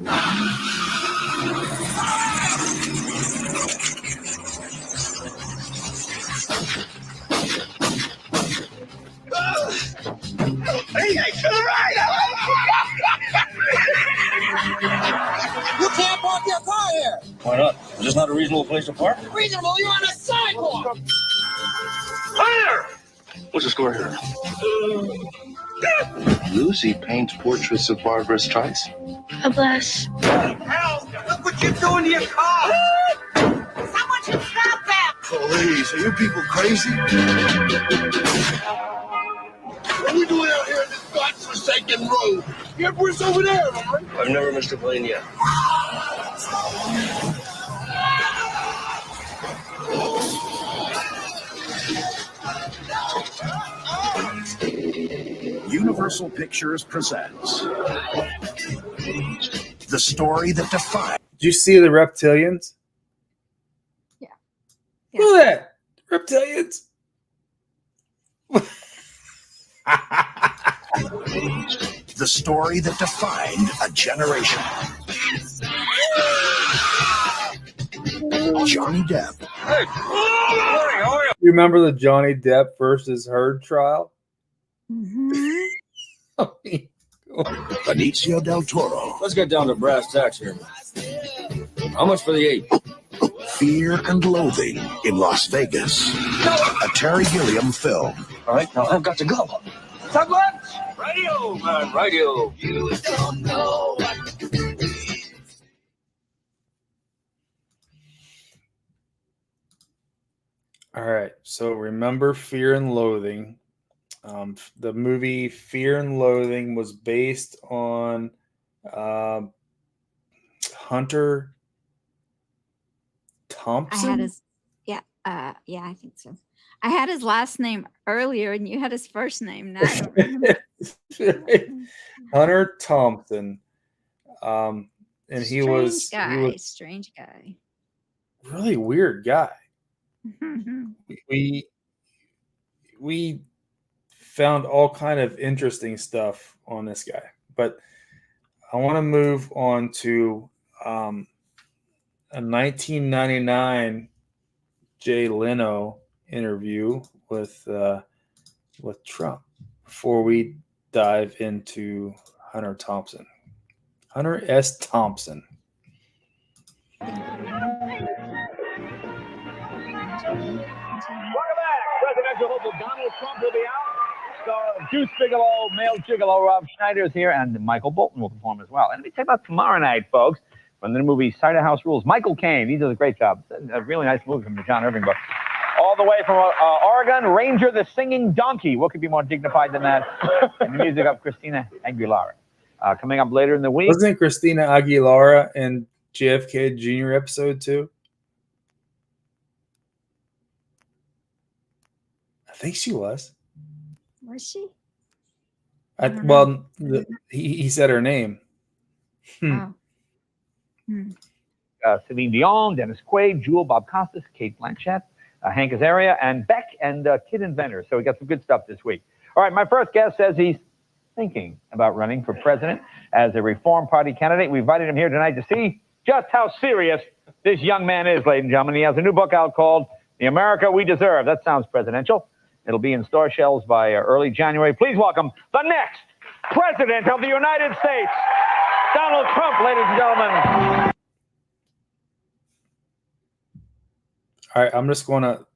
Hey, to the right! You can't park your car here. Why not? Is this not a reasonable place to park? Reasonable? You're on a sidewalk. Fire! What's the score here? Lucy paints portraits of Barbara Streisand. God bless. Hell, look what you're doing to your car! Someone should stop that! Police, are you people crazy? What are we doing out here in this godforsaken road? Your where's over there, man? I've never missed a plane yet. Universal Pictures presents the story that defined. Did you see the reptilians? Yeah. Look at that. Reptilians. The story that defined a generation. Johnny Depp. Hey, morning, how are you? You remember the Johnny Depp versus Heard trial? Mm-hmm. Benicio del Toro. Let's get down to brass tacks here. How much for the 8? Fear and Loathing in Las Vegas. A Terry Gilliam film. All right, now I've got to go. Someone? Radio, man, radio. You don't know what. All right. So remember Fear and Loathing. The movie Fear and Loathing was based on Hunter Thompson. I had his I think so. I had his last name earlier, and you had his first name. Now I don't remember. Hunter Thompson. And he was strange guy. Really weird guy. We found all kind of interesting stuff on this guy, but I want to move on to a 1999 Jay Leno interview with Trump before we dive into Hunter Thompson. Hunter S. Thompson. Welcome back. Presidential hopeful Donald Trump will be out. So Deuce Bigelow, Male Gigolo, Rob Schneider is here, and Michael Bolton will perform as well. And let me tell you about tomorrow night, folks, from the movie Cider House Rules. Michael Caine, he does a great job. A really nice movie from the John Irving book. All the way from Oregon, Ranger the Singing Donkey. What could be more dignified than that? And the music of Christina Aguilera. Coming up later in the week. Wasn't Christina Aguilera in JFK Jr. episode 2? I think she was. Was she? He said her name. Oh. Celine Dion, Dennis Quaid, Jewel, Bob Costas, Kate Blanchett, Hank Azaria, and Beck, and Kid Inventor. So we got some good stuff this week. All right, my first guest says he's thinking about running for president as a Reform Party candidate. We invited him here tonight to see just how serious this young man is, ladies and gentlemen. He has a new book out called The America We Deserve. That sounds presidential. It'll be in store shelves by early January. Please welcome the next president of the United States, Donald Trump, ladies and gentlemen. All right, I'm just going to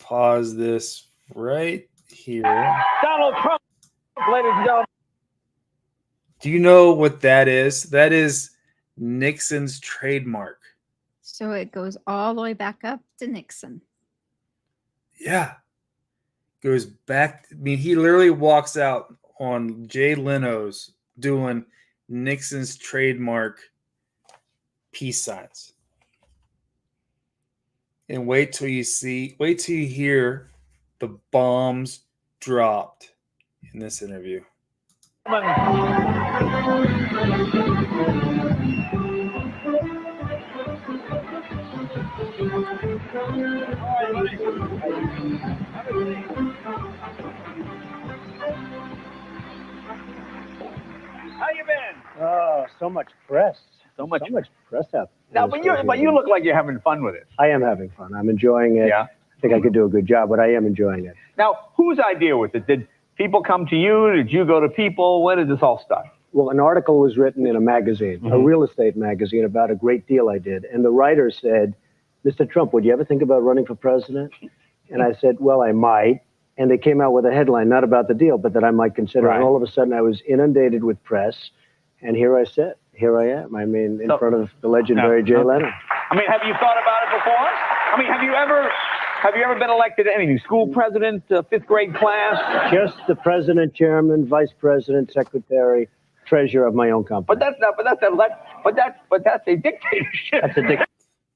pause this right here. Donald Trump, ladies and gentlemen. Do you know what that is? That is Nixon's trademark. So it goes all the way back up to Nixon. Yeah. Goes back. I mean, he literally walks out on Jay Leno's doing Nixon's trademark peace signs. And wait till you hear the bombs dropped in this interview. How you been? Oh, so much press. So much press out. Now, but you look like you're having fun with it. I am having fun. I'm enjoying it. Yeah. I think I could do a good job, but I am enjoying it. Now, whose idea was it? Did people come to you? Did you go to people? Where did this all start? Well, an article was written in a magazine, a real estate magazine, about a great deal I did. And the writer said, Mr. Trump, would you ever think about running for president? And I said, well, I might. And they came out with a headline, not about the deal, but that I might consider. Right. And all of a sudden I was inundated with press. And here I sit. Here I am. I mean, in front of the legendary Jay Leno. I mean, have you thought about it before? I mean, have you ever been elected to anything? School president, fifth grade class? Just the president, chairman, vice president, secretary, treasurer of my own company. But that's a dictatorship. That's a dictatorship.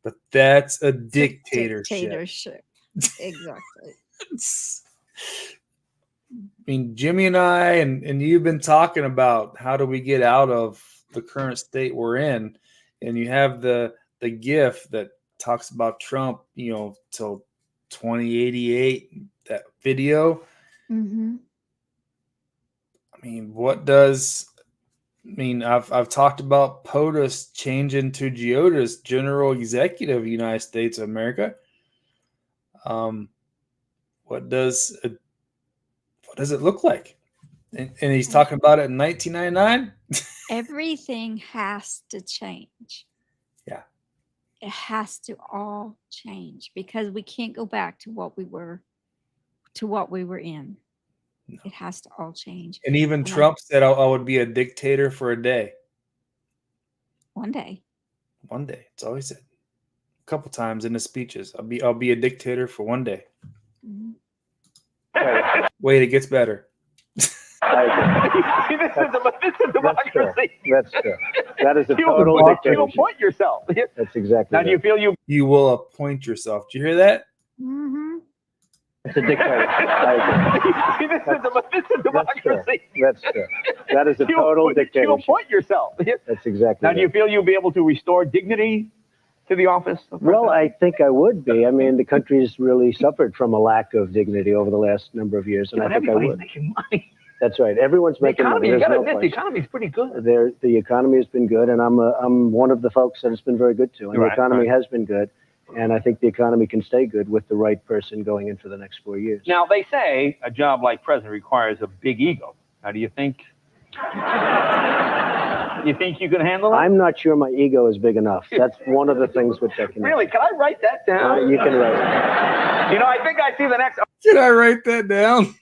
But that's a dictatorship. Dictatorship. Exactly. I mean, Jimmy and I and you've been talking about how do we get out of the current state we're in, and you have the GIF that talks about Trump, till 2088. That video. Mm-hmm. I mean, I've talked about POTUS changing to GEOTUS, General Executive of the United States of America. What does it look like? And he's talking about it in 1999. Everything has to change. Yeah. it has to all change because we can't go back to what we were in. No. It has to all change. And even Trump said I would be a dictator for a day. One day. One day. That's all he said. A couple times in his speeches. I'll be a dictator for one day. Mm-hmm. Wait, it gets better. This is democracy. That's true. That is a total dictatorship. You appoint yourself. That's exactly Now, do you feel you will appoint yourself? Do you hear that? Mm-hmm. It's a dictatorship. This is democracy. That's true. That is a total dictatorship. You appoint yourself. That's exactly Now, do you feel you'll be able to restore dignity to the office? Well, I think I would be. I mean, the country's really suffered from a lack of dignity over the last number of years, and I think I would. Making money. That's right. Everyone's making money. You got to admit, the economy's pretty good. The economy has been good, and I'm one of the folks that it's been very good to. And the economy has been good, and I think the economy can stay good with the right person going in for the next 4 years. Now, they say a job like president requires a big ego. Now, do you think you can handle it? I'm not sure my ego is big enough. That's one of the things which I can. Really? Can I write that down? You can write it. You know, I think I see the next. Can I write that down?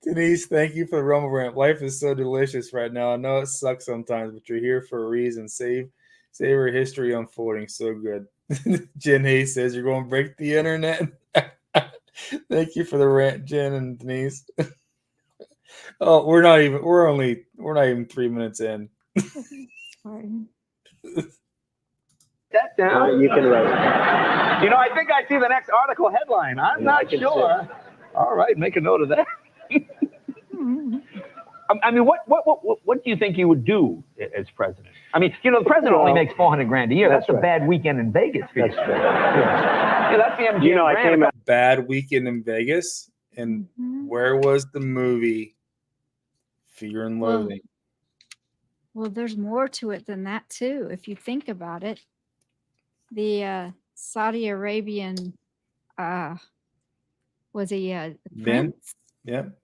Denise, thank you for the Rumble Rant. Life is so delicious right now. I know it sucks sometimes, but you're here for a reason. Savor history unfolding. So good. Jen Hayes says you're going to break the internet. Thank you for the rant, Jen and Denise. Oh, we're not even 3 minutes in. That down. You can write it. You know, I think I see the next article headline. I'm not sure. All right, make a note of that. I mean, what do you think you would do as president? I mean, you know, the president only makes $400,000 a year. That's a bad weekend in Vegas for you. That's true. Yeah. Yeah, that's the MGM. You know, I came out bad weekend in Vegas, and where was the movie Fear and Loathing? Well, there's more to it than that too. If you think about it, the Saudi Arabian was he prince? Yep.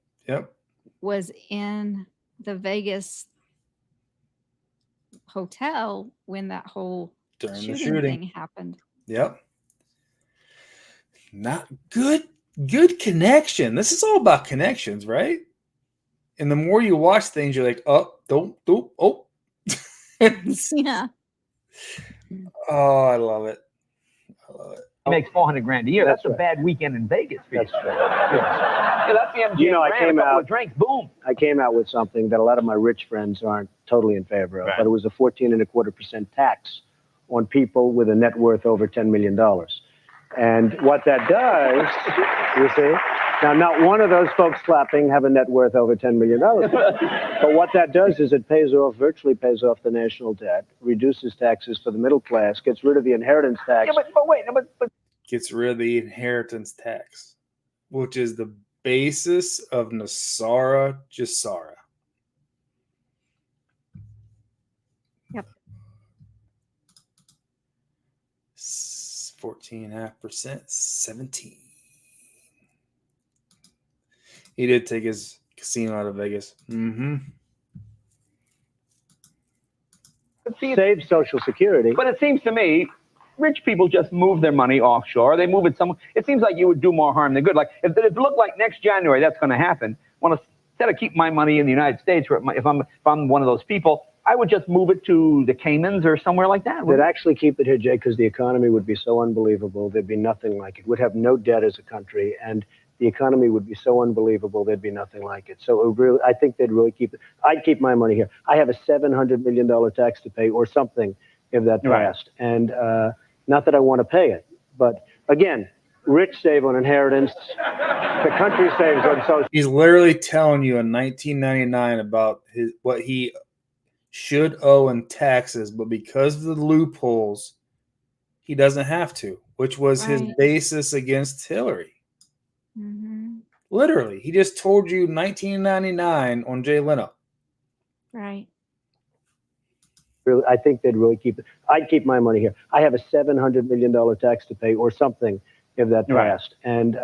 Was in the Vegas hotel when that whole shooting thing happened. Yep. Not good connection. This is all about connections, right? And the more you watch things, you're like, oh. Yeah. Oh, I love it. He makes $400,000 a year. That's a bad weekend in Vegas for you. That's true. Yeah, that's the MGM. You know, I came out. Drinks, boom. I came out with something that a lot of my rich friends aren't totally in favor of, but it was a 14.25% tax on people with a net worth over $10 million. And what that does, you see, now not one of those folks clapping have a net worth over $10 million. But what that does is it virtually pays off the national debt, reduces taxes for the middle class, gets rid of the inheritance tax. Yeah, but wait, but gets rid of the inheritance tax, which is the basis of Nasara Jasara. Yep. 14.5%, 17. He did take his casino out of Vegas. Mm-hmm. Save Social Security. But it seems to me, rich people just move their money offshore. They move it somewhere. It seems like you would do more harm than good. Like if it looked like next January that's going to happen, instead of keep my money in the United States, if I'm one of those people, I would just move it to the Caymans or somewhere like that. They'd actually keep it here, Jay, because the economy would be so unbelievable. There'd be nothing like it. We'd have no debt as a country, and the economy would be so unbelievable. There'd be nothing like it. So I think they'd really keep it. I'd keep my money here. I have a $700 million tax to pay or something if that passed. And not that I want to pay it, but again, rich save on inheritance. The country saves on social. He's literally telling you in 1999 about what he should owe in taxes, but because of the loopholes, he doesn't have to, which was his basis against Hillary. Mm-hmm. Literally, he just told you 1999 on Jay Leno. Right. Really, I think they'd really keep it. I'd keep my money here. I have a $700 million tax to pay or something if that passed. And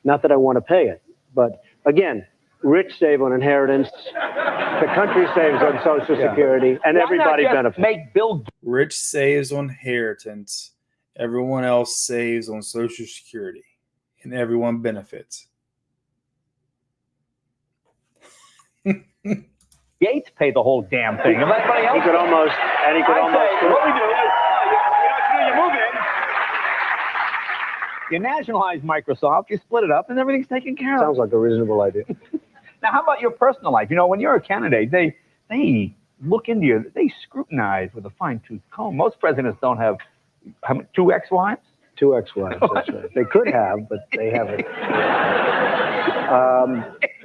not that I want to pay it, but again, Rich save on inheritance. The country saves on Social Security, and everybody benefits. Make Bill Rich saves on inheritance. Everyone else saves on Social Security, and everyone benefits. Gates pay the whole damn thing. And everybody else He could almost. what we do is, you move in, you nationalize Microsoft, you split it up, and everything's taken care of. Sounds like a reasonable idea. Now, how about your personal life? You know, when you're a candidate, they look into you, they scrutinize with a fine-tooth comb. Most presidents don't have two ex-wives. 2 ex-wives, that's right. They could have, but they haven't.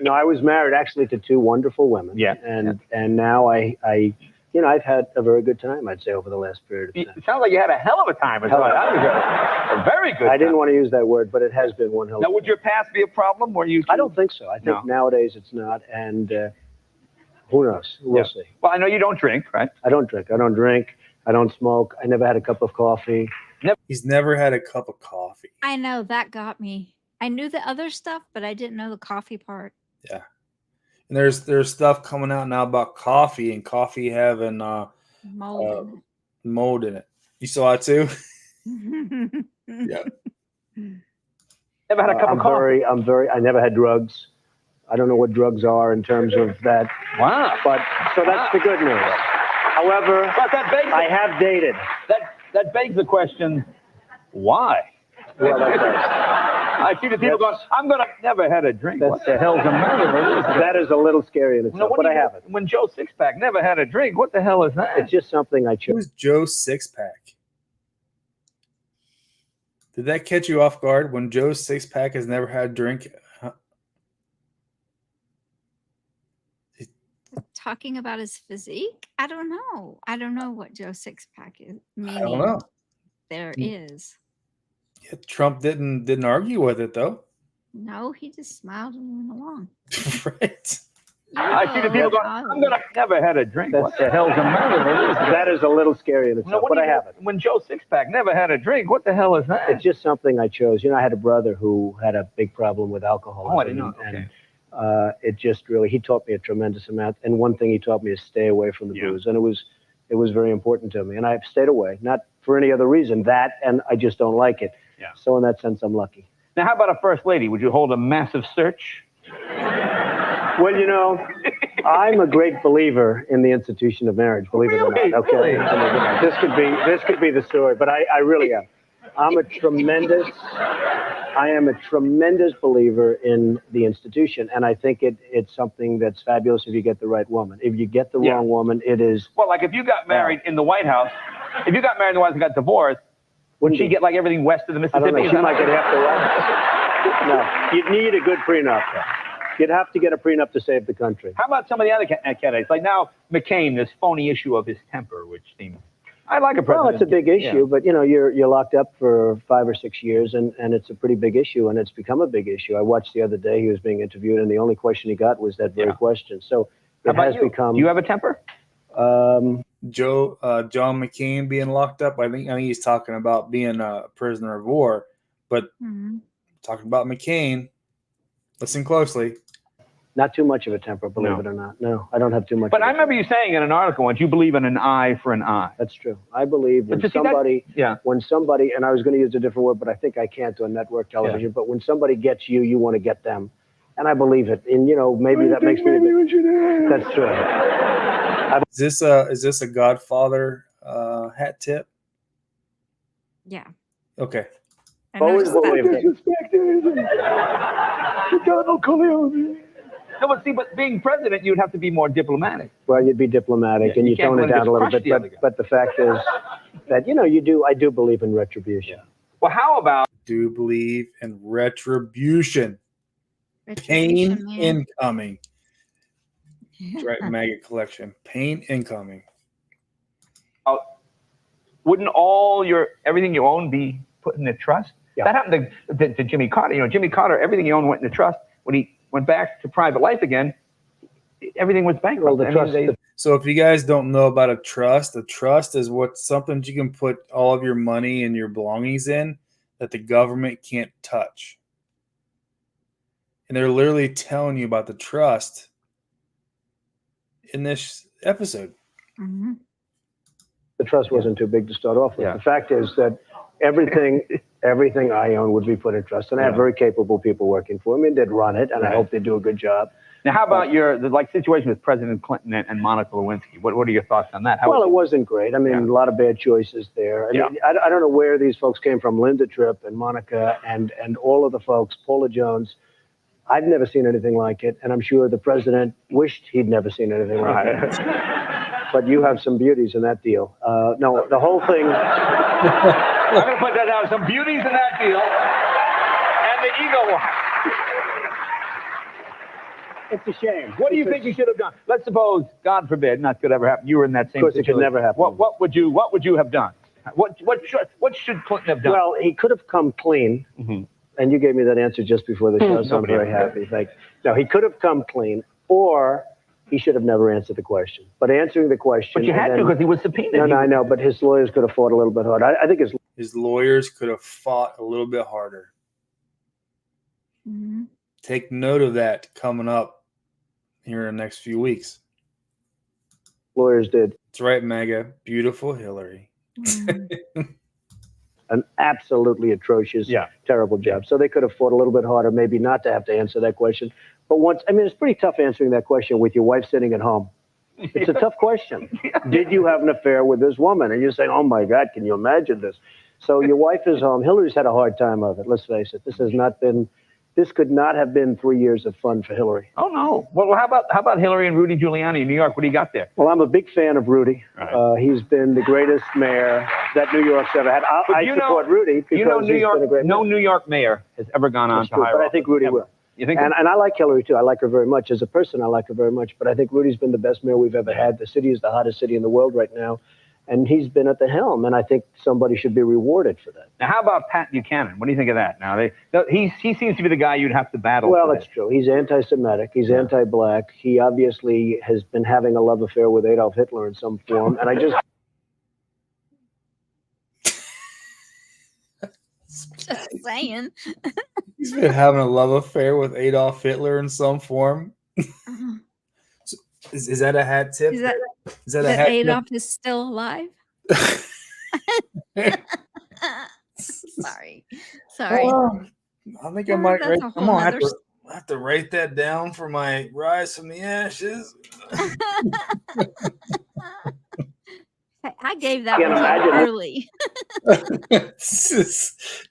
No, I was married actually to 2 wonderful women. Yeah. And now I've had a very good time, I'd say, over the last period of time. It sounds like you had a hell of a time. That was a very good I didn't time. want to use that word, but it has been one hell of a Now, would your past be a problem? I don't think so. I think nowadays it's not, and who knows? We'll see. Well, I know you don't drink, right? I don't drink. I don't smoke. I never had a cup of coffee. He's never had a cup of coffee. I know that got me. I knew the other stuff, but I didn't know the coffee part. Yeah. And there's stuff coming out now about coffee and coffee having mold in it. You saw it too? Yeah. Never had a cup of coffee. I never had drugs. I don't know what drugs are in terms of that. Wow. But so that's the good news. However, I have dated. That begs the question, why? Well, I see the people going, I'm going to never had a drink. What the hell's the matter? That is a little scary in itself, but I haven't. When Joe Sixpack never had a drink, what the hell is that? It's just something I chose. Who's Joe Sixpack? Did that catch you off guard when Joe Sixpack has never had a drink? Talking about his physique? I don't know. I don't know what Joe Sixpack is. I don't know. There is. Yeah, Trump didn't argue with it though. No, he just smiled and went along. Right. I see the people going, I'm going to never had a drink. What the hell's the matter? That is a little scary in itself, but I haven't. When Joe Sixpack never had a drink, what the hell is that? It's just something I chose. You know, I had a brother who had a big problem with alcohol. Oh, I didn't know. Okay. And it just really, he taught me a tremendous amount. And one thing he taught me is stay away from the booze. And it was very important to me. And I've stayed away, not for any other reason. That, and I just don't like it. Yeah. So in that sense, I'm lucky. Now, how about a first lady? Would you hold a massive search? Well, you know, I'm a great believer in the institution of marriage, believe it or not. Okay. Really? This could be the story, but I really am. I am a tremendous believer in the institution, and I think it's something that's fabulous if you get the right woman. If you get the wrong woman, it is. Well, like if you got married in the White House, if you got married in the White House and got divorced, wouldn't she get like everything west of the Mississippi? I don't know. She might get half the White House. No, you'd need a good prenup. You'd have to get a prenup to save the country. How about some of the other candidates? Like now, McCain, this phony issue of his temper, which seems... I like a president. Well, it's a big issue, but, you know, you're locked up for 5 or 6 years, and it's a pretty big issue, and it's become a big issue. I watched the other day, he was being interviewed, and the only question he got was that very question. So it has become... Do you have a temper? John McCain being locked up. I think he's talking about being a prisoner of war, but talking about McCain, listen closely. Not too much of a temper, believe it or not. No, I don't have too much. But I remember you saying in an article once, you believe in an eye for an eye. That's true. I believe when somebody, and I was going to use a different word, but I think I can't on network television, but when somebody gets you, you want to get them. And I believe it. And, you know, maybe that makes me... That's true. Is this a Godfather hat tip? Yeah. Okay. Always believe it. No, but being president, you'd have to be more diplomatic. Well, you'd be diplomatic, and you tone it down a little bit. But the fact is that, you know, I do believe in retribution. Well, how about... Do believe in retribution. Pain incoming. That's right, maggot collection. Pain incoming. Wouldn't everything you own be put in a trust? Yeah. That happened to Jimmy Carter. You know, Jimmy Carter, everything he owned went in the trust. When he went back to private life again, everything was bankrupt. Well, so if you guys don't know about a trust is something you can put all of your money and your belongings in that the government can't touch. And they're literally telling you about the trust in this episode. Mm-hmm. The trust wasn't too big to start off with. The fact is that everything I own would be put in trust, and I have very capable people working for me, and they'd run it, and I hope they do a good job. Now, how about the situation with President Clinton and Monica Lewinsky? What are your thoughts on that? Well, it wasn't great. I mean, a lot of bad choices there. I mean, I don't know where these folks came from, Linda Tripp and Monica and all of the folks, Paula Jones. I've never seen anything like it, and I'm sure the president wished he'd never seen anything like it. But you have some beauties in that deal. No, the whole thing. I'm going to put that down. Some beauties in that deal, and the ego one. It's a shame. What do you think you should have done? Let's suppose, God forbid, not could ever happen. You were in that same situation. Of course, it could never happen. What would you have done? What should Clinton have done? Well, he could have come clean. Mm-hmm. And you gave me that answer just before the show, so I'm very happy. No, he could have come clean, or he should have never answered the question. But answering the question... But you had to, because he was subpoenaed. No, I know, but his lawyers could have fought a little bit harder. I think his lawyers could have fought a little bit harder. Mm-hmm. Take note of that coming up here in the next few weeks. Lawyers did. That's right, MAGA. Beautiful Hillary. Mm-hmm. An absolutely atrocious, terrible job. So they could have fought a little bit harder, maybe not to have to answer that question. But it's pretty tough answering that question with your wife sitting at home. It's a tough question. Did you have an affair with this woman? And you're saying, oh my God, can you imagine this? So your wife is home. Hillary's had a hard time of it. Let's face it. This could not have been 3 years of fun for Hillary. Oh no. Well, how about Hillary and Rudy Giuliani in New York? What do you got there? Well, I'm a big fan of Rudy. Right. He's been the greatest mayor that New York's ever had. I support Rudy because he's been a great mayor. No New York mayor has ever gone on to higher office. But I think Rudy will. You think? And I like Hillary too. I like her very much as a person. I like her very much. But I think Rudy's been the best mayor we've ever had. The city is the hottest city in the world right now. And he's been at the helm, and I think somebody should be rewarded for that. Now, how about Pat Buchanan? What do you think of that? Now, he seems to be the guy you'd have to battle. Well, that's true. He's anti-Semitic. He's anti-black. He obviously has been having a love affair with Adolf Hitler in some form, and I just... Just saying. He's been having a love affair with Adolf Hitler in some form. Is that a hat tip? Is that a hat Adolf tip? is still alive? Sorry. Well, I think I might. I'm gonna have to write that down for my Rise from the Ashes. I gave that one up early.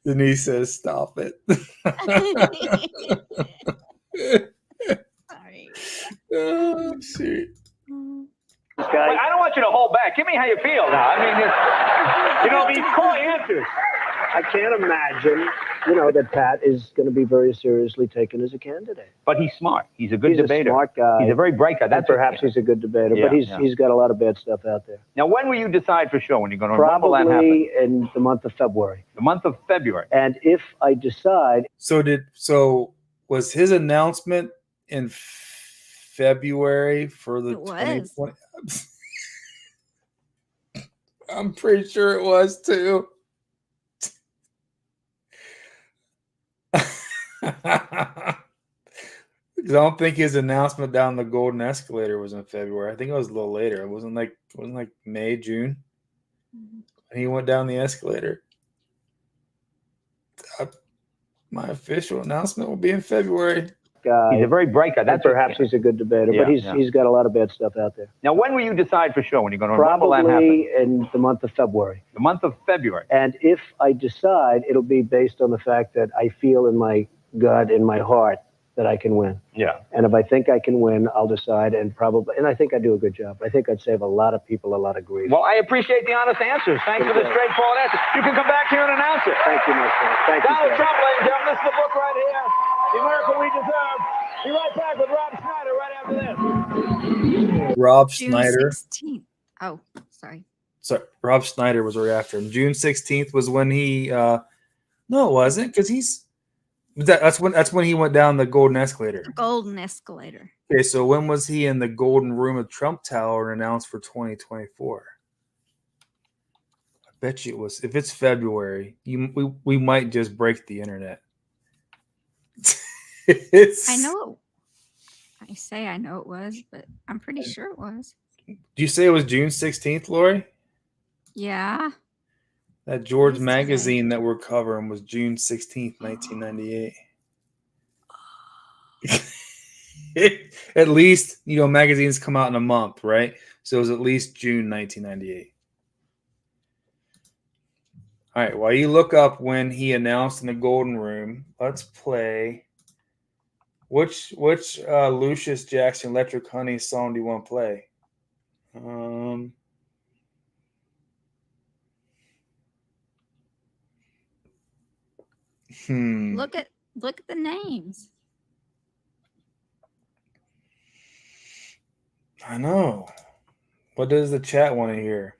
Denise says, "Stop it." Sorry. Oh, shoot. I don't want you to hold back. Give me how you feel now. I mean, these coy answers. I can't imagine, that Pat is going to be very seriously taken as a candidate. But he's smart. He's a good debater. He's a smart guy. He's a very bright guy. Perhaps he's a good debater, but he's got a lot of bad stuff out there. Now, when will you decide for sure when you're going to rumble that happen? Probably in the month of February. The month of February. And if I decide... So was his announcement in February for the 2020? I'm pretty sure it was too. I don't think his announcement down the golden escalator was in February. I think it was a little later. It wasn't like May, June. And he went down the escalator. My official announcement will be in February. He's a very bright guy. Perhaps he's a good debater, but he's got a lot of bad stuff out there. Now, when will you decide for sure when you're going to rumble that happen? Probably in the month of February. The month of February. And if I decide, it'll be based on the fact that I feel in my gut, in my heart, that I can win. Yeah. And if I think I can win, I'll decide, and I think I do a good job. I think I'd save a lot of people a lot of grief. Well, I appreciate the honest answers. Thanks for the straightforward answer. You can come back here and announce it. Thank you, my friend. Thank you. Donald Trump, ladies and gentlemen, this is the book right here. The America We Deserve. Be right back with Rob Schneider right after this. Rob June Schneider. 16th. Oh, sorry. Sorry, Rob Schneider was right after him. June 16th was when he. No, it wasn't, because that's when he went down the golden escalator. Golden escalator. Okay, so when was he in the golden room of Trump Tower and announced for 2024? I bet you it was. If it's February, we might just break the internet. I know. I say I know it was, but I'm pretty sure it was. Do you say it was June 16th, Lori? Yeah. That George Today. magazine that we're covering was June 16th, 1998. At least, magazines come out in a month, right? So it was at least June 1998. All right, while you look up when he announced in the Golden Room, let's play. Which Lucius Jackson Electric Honey song do you want to play? Look at the names. I know. What does the chat want to hear?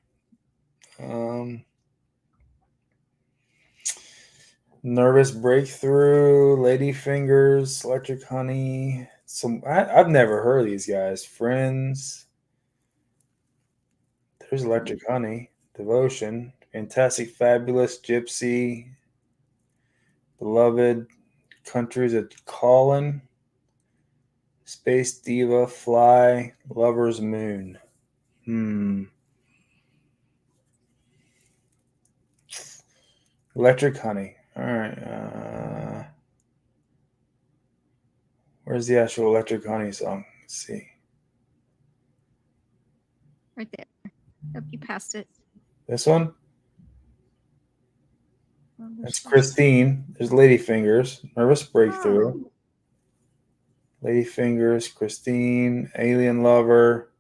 Nervous Breakthrough, Ladyfingers, Electric Honey. I've never heard of these guys. Friends. There's Electric Honey, Devotion, Fantastic Fabulous, Gypsy, Beloved, Countries of Calling, Space Diva, Fly, Lover's Moon. Electric Honey. All right. Where's the actual Electric Honey song? Let's see. Right there. Hope you passed it. This one? That's Christine. There's Ladyfingers. Nervous Breakthrough. Oh. Ladyfingers, Christine, Alien Lover,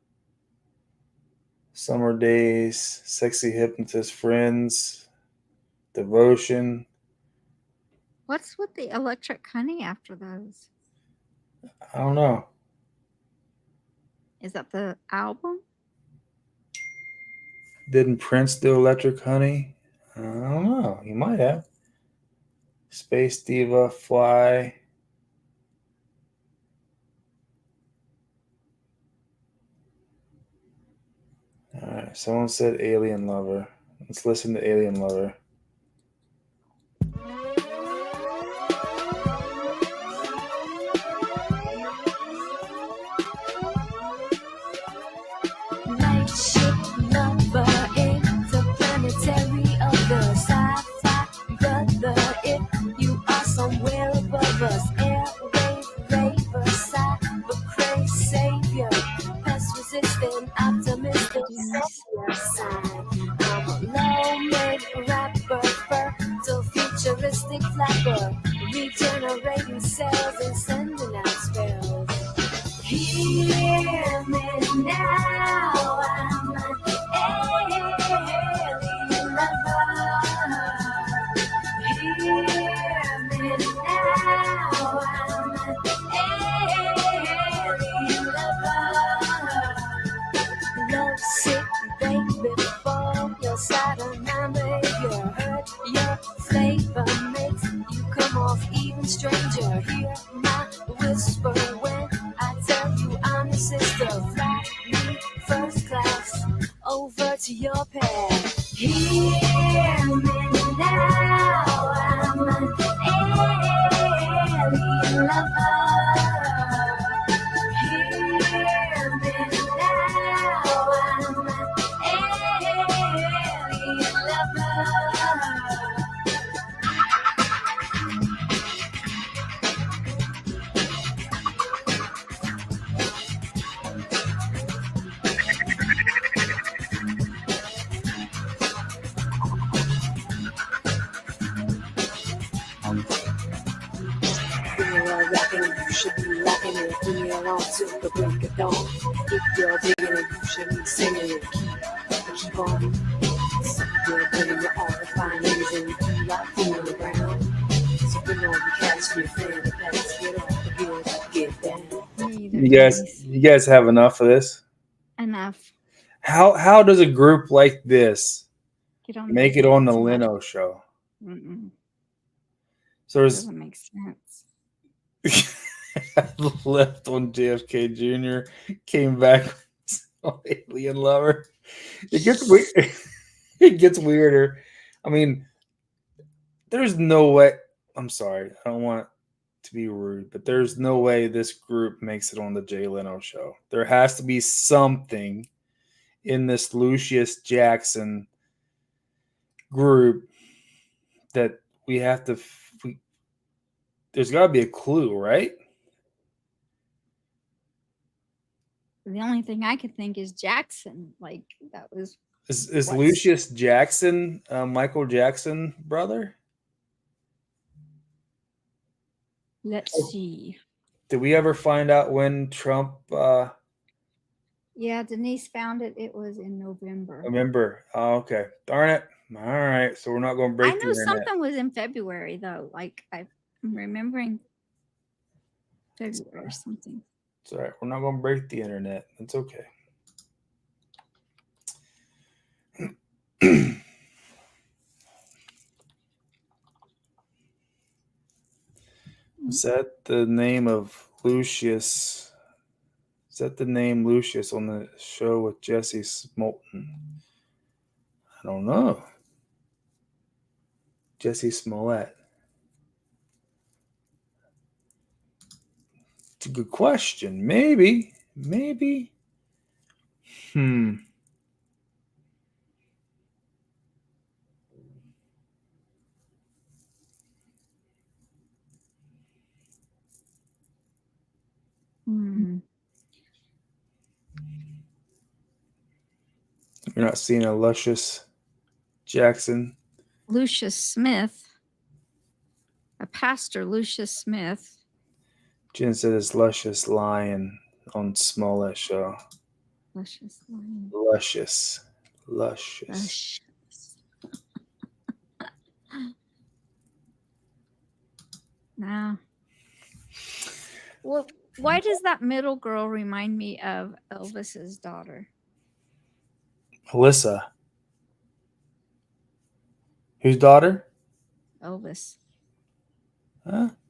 Summer Days, Sexy Hypnotist, Friends, Devotion. What's with the Electric Honey after those? I don't know. Is that the album? Didn't Prince do Electric Honey? I don't know. He might have. Space Diva, Fly. All right. Someone said Alien Lover. Let's listen to Alien Lover. Futuristic flapper, regenerating cells and sending out spells. Hear me now, I'm an alien lover. Hear me now, I'm an alien lover. Love sick, baby, for your Saturn, I made you hurt. Your flavor makes you come off even stranger. Hear my whisper when I tell you I'm your sister. Fly me first class over to your pad. Hear me now, I'm an alien lover. Hear me now, I'm an alien lover. You should be rocking it, bring it on till the break of dawn. If you're digging it, you should be singing it. Keep on. So you're bringing your all the fine ladies and you like fooling around. So bring on your cats, your family pets, get off the wheels, get down. You guys have enough of this? Enough. How does a group like this make it on the internet Leno show? Mm-mm. So there's Doesn't make sense. left on JFK Jr. Came back on Alien Lover. It gets weird. It gets weirder. I mean, there's no way. I'm sorry. I don't want to be rude, but there's no way this group makes it on the Jay Leno show. There has to be something in this Lucius Jackson group that we have to. There's got to be a clue, right? The only thing I could think is Jackson. Like that was. Is Lucius Jackson Michael Jackson brother? Let's see. Did we ever find out when Trump? Yeah, Denise found it. It was in November. November. Oh, okay. Darn it. All right. So we're not going to break I the know internet. something was in February though. Like I'm remembering February or something. It's all right. We're not going to break the internet. It's okay. Is that the name of Lucius? Is that the name Lucius on the show with Jesse Smolten? I don't know. Jesse Smollett. It's a good question. Maybe. You're not seeing a Lucius Jackson. Lucius Smith. A pastor, Lucius Smith. Jen said it's Luscious Lion on Smollett show. Luscious Lion. Luscious. Now, well, why does that middle girl remind me of Elvis's daughter? Alyssa. Whose daughter? Elvis.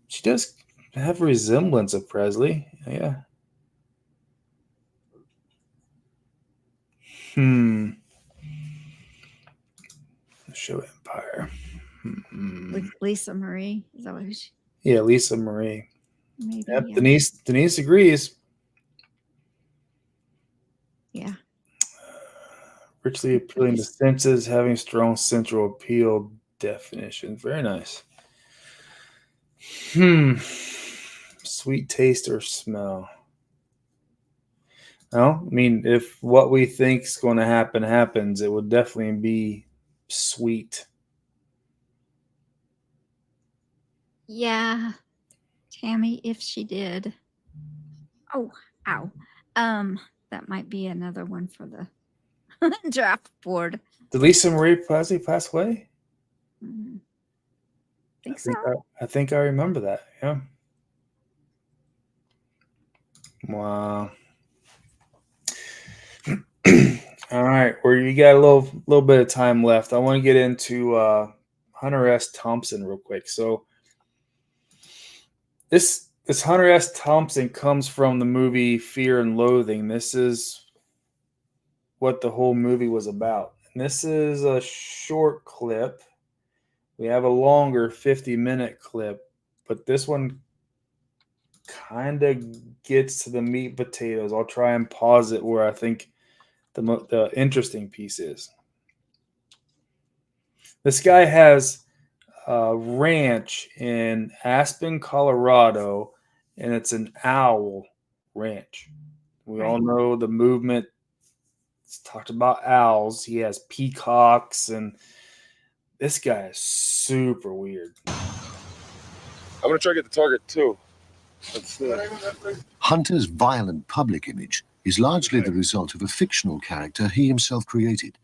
She does have a resemblance of Presley. Yeah. Show Empire. Lisa Marie. Is that what she? Yeah, Lisa Marie. Maybe, yep, yeah. Denise agrees. Yeah. Richly appealing to senses, having strong central appeal definition. Very nice. Sweet taste or smell. Well, I mean, if what we think is going to happen happens, it would definitely be sweet. Yeah. Tammy, if she did. Oh, ow. That might be another one for the draft board. Did Lisa Marie Presley pass away? I think I remember that. Yeah. Wow. All right, where you got a little bit of time left. I want to get into Hunter S. Thompson real quick. So this Hunter S. Thompson comes from the movie Fear and Loathing. This is what the whole movie was about. And this is a short clip. We have a longer 50-minute clip, but this one kind of gets to the meat and potatoes. I'll try and pause it where I think the interesting piece is. This guy has a ranch in Aspen, Colorado, and it's an owl ranch. We all know the movement. It's talked about owls. He has peacocks, and this guy is super weird. I'm going to try to get the target, too. Hunter's violent public image is largely the result of a fictional character he himself created.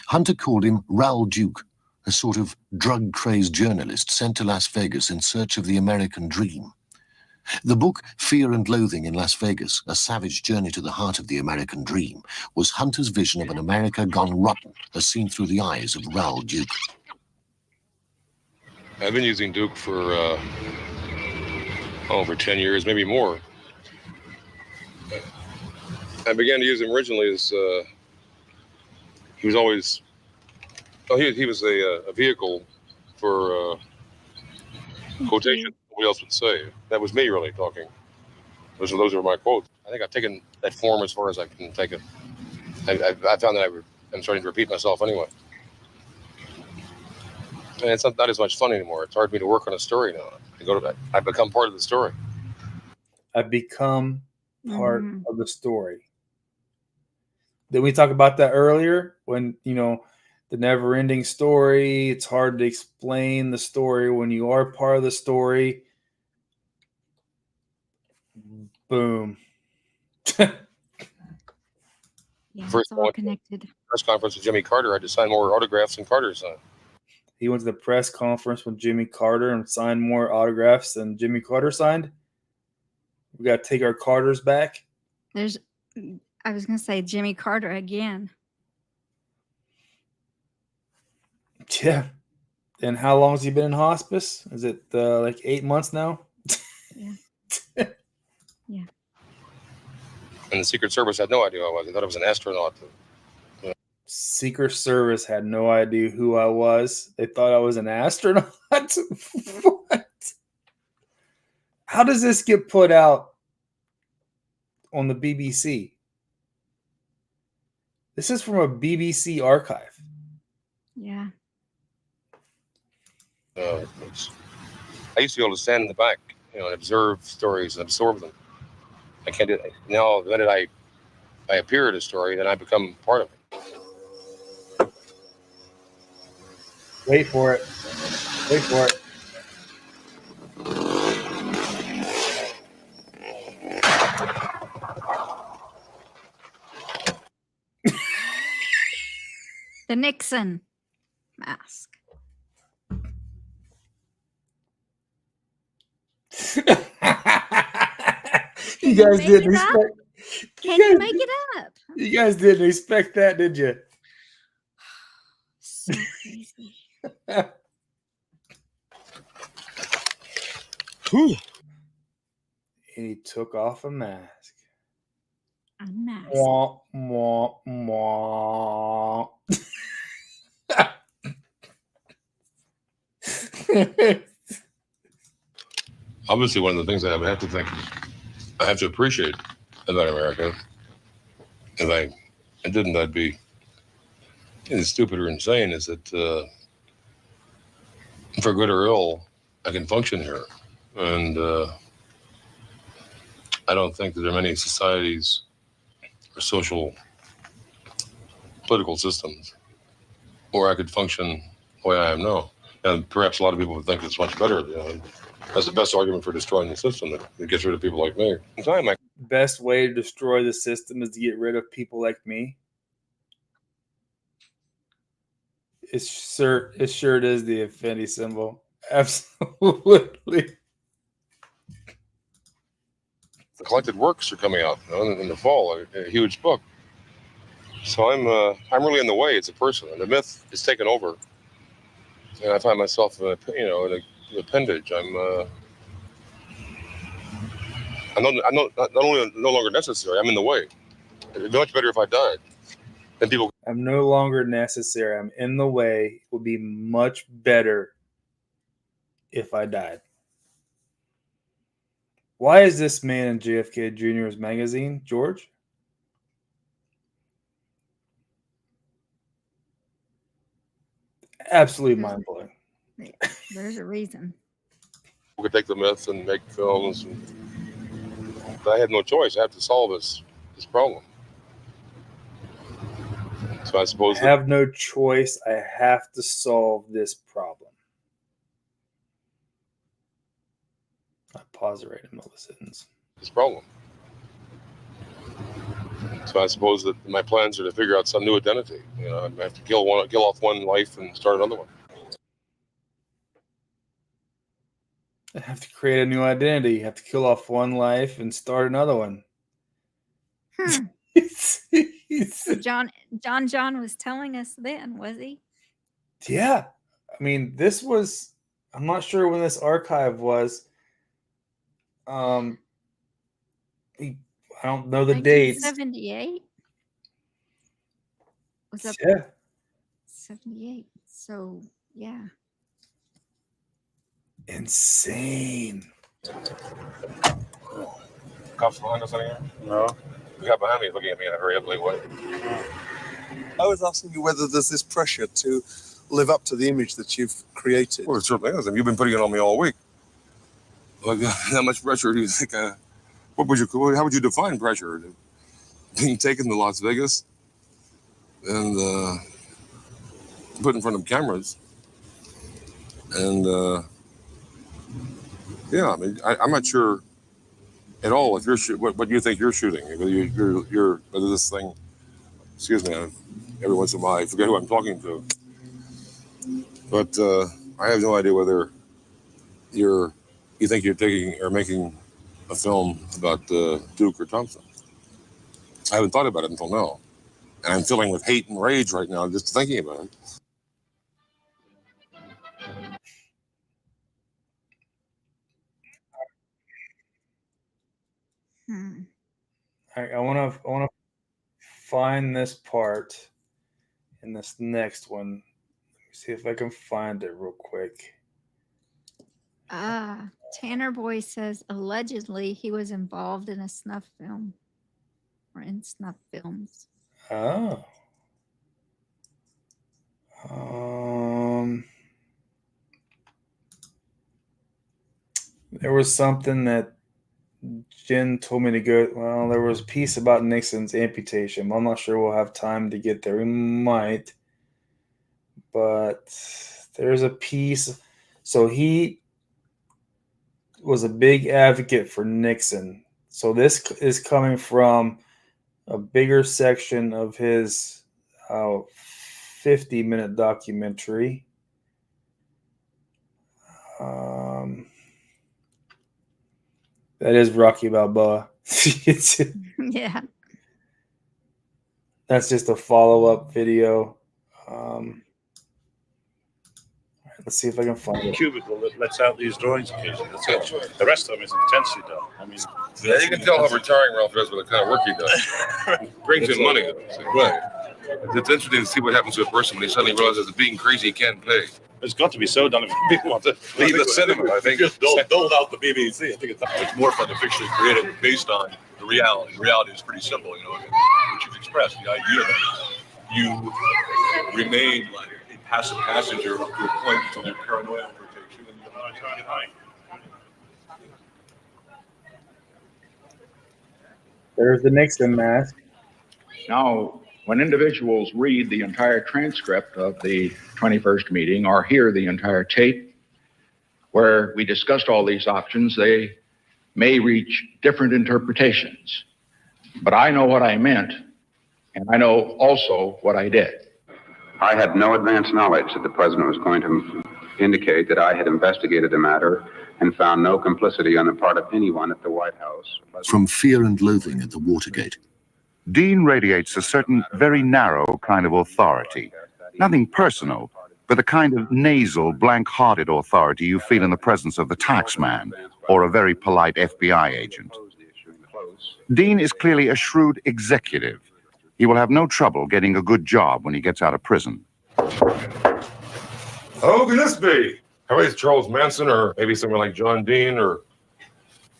Hunter called him Raoul Duke, a sort of drug-crazed journalist sent to Las Vegas in search of the American dream. The book Fear and Loathing in Las Vegas, A Savage Journey to the Heart of the American Dream, was Hunter's vision of an America gone rotten as seen through the eyes of Raoul Duke. I've been using Duke for over 10 years, maybe more. I began to use him originally as he was always, he was a vehicle for quotation nobody else would say. That was me really talking. Those were my quotes. I think I've taken that form as far as I can take it. I found that I'm starting to repeat myself anyway. And it's not as much fun anymore. It's hard for me to work on a story now. I've become part of the story. I've become part of the story. Did we talk about that earlier? When, the never-ending story, it's hard to explain the story when you are part of the story. Boom. Yeah, First it's all connected. Press conference with Jimmy Carter, I had to sign more autographs than Carter signed. He went to the press conference with Jimmy Carter and signed more autographs than Jimmy Carter signed. We got to take our Carters back. I was going to say Jimmy Carter again. Yeah. And how long has he been in hospice? Is it like 8 months now? Yeah. Yeah. And the Secret Service had no idea who I was. They thought I was an astronaut. Secret Service had no idea who I was. They thought I was an astronaut. What? How does this get put out on the BBC? This is from a BBC archive. Yeah. I used to be able to stand in the back, and observe stories and absorb them. I can't do that now. The minute I appear in a story, then I become part of it. Wait for it. Wait for it. The Nixon mask. You guys didn't respect. Can you make it up? You guys didn't expect that, did you? So crazy. And he took off a mask. A mask. Mwah, mwah, mwah. Obviously, one of the things I have to appreciate about America. If I didn't, I'd be stupid or insane. Is that for good or ill, I can function here, and I don't think that there are many societies or social political systems where I could function the way I am now. And perhaps a lot of people would think it's much better. That's the best argument for destroying the system. It gets rid of people like me. Best way to destroy the system is to get rid of people like me. It sure is the infinity symbol. Absolutely. The collected works are coming out in the fall. A huge book. So I'm really in the way as a person. And the myth is taken over, and I find myself in an appendage. I'm not only no longer necessary. I'm in the way. It'd be much better if I died. Then people. I'm no longer necessary. I'm in the way. It would be much better if I died. Why is this man in JFK Jr.'s magazine, George? Absolutely mind-blowing. There's a reason. We could take the myth and make films. But I had no choice. I have to solve this problem. So I suppose I have no choice. I have to solve this problem. I pause it right in the middle of the sentence. This problem. So I suppose that my plans are to figure out some new identity. I have to kill off one life and start another one. I have to create a new identity. You have to kill off one life and start another one. John was telling us then, was he? Yeah. I mean, this was, I'm not sure when this archive was. I don't know the dates. 78? Was that 78. So, yeah. Insane. Cops behind us anywhere? No. The guy behind me is looking at me in a very ugly way. I was asking you whether there's this pressure to live up to the image that you've created. Well, it certainly is. I mean, you've been putting it on me all week. Like, how much pressure do you think? How would you define pressure? Being taken to Las Vegas and put in front of cameras, and yeah, I mean, I'm not sure at all if you're what you think you're shooting. Whether whether this thing. Excuse me. Every once in a while, I forget who I'm talking to. But I have no idea whether you think you're taking or making a film about Duke or Thompson. I haven't thought about it until now, and I'm filling with hate and rage right now just thinking about it. I want to find this part in this next one. Let me see if I can find it real quick. Tanner Boy says allegedly he was involved in a snuff film or in snuff films. Oh. There was something that Jen told me to go. Well, there was a piece about Nixon's amputation. I'm not sure we'll have time to get there. We might. But there's a piece. So he was a big advocate for Nixon. So this is coming from a bigger section of his 50-minute documentary. That is Rocky Balboa. Yeah. That's just a follow-up video. Let's see if I can find it. Cubicle that lets out these drawings occasionally. That's it. The rest of them is intensely done. I mean, Yeah, you can tell how retiring Ralph is with the kind of work he does. Brings in money. Right. It's interesting to see what happens to a person when he suddenly realizes that being crazy he can't pay. It's got to be so done if people want to leave the cinema. I think Just doled out the BBC. I think it's more fun to fictionally create it based on the reality. Reality is pretty simple, you know, which you've expressed. The idea that you remain like a passive passenger up to a point until your paranoia overtakes you and you don't try to get high. There's the Nixon mask. Now, when individuals read the entire transcript of the 21st meeting or hear the entire tape where we discussed all these options, they may reach different interpretations. But I know what I meant, and I know also what I did. I had no advance knowledge that the president was going to indicate that I had investigated the matter and found no complicity on the part of anyone at the White House. From fear and loathing at the Watergate. Dean radiates a certain very narrow kind of authority. Nothing personal, but a kind of nasal, blank-hearted authority you feel in the presence of the taxman or a very polite FBI agent. Dean is clearly a shrewd executive. He will have no trouble getting a good job when he gets out of prison. Who can this be? How is Charles Manson or maybe someone like John Dean or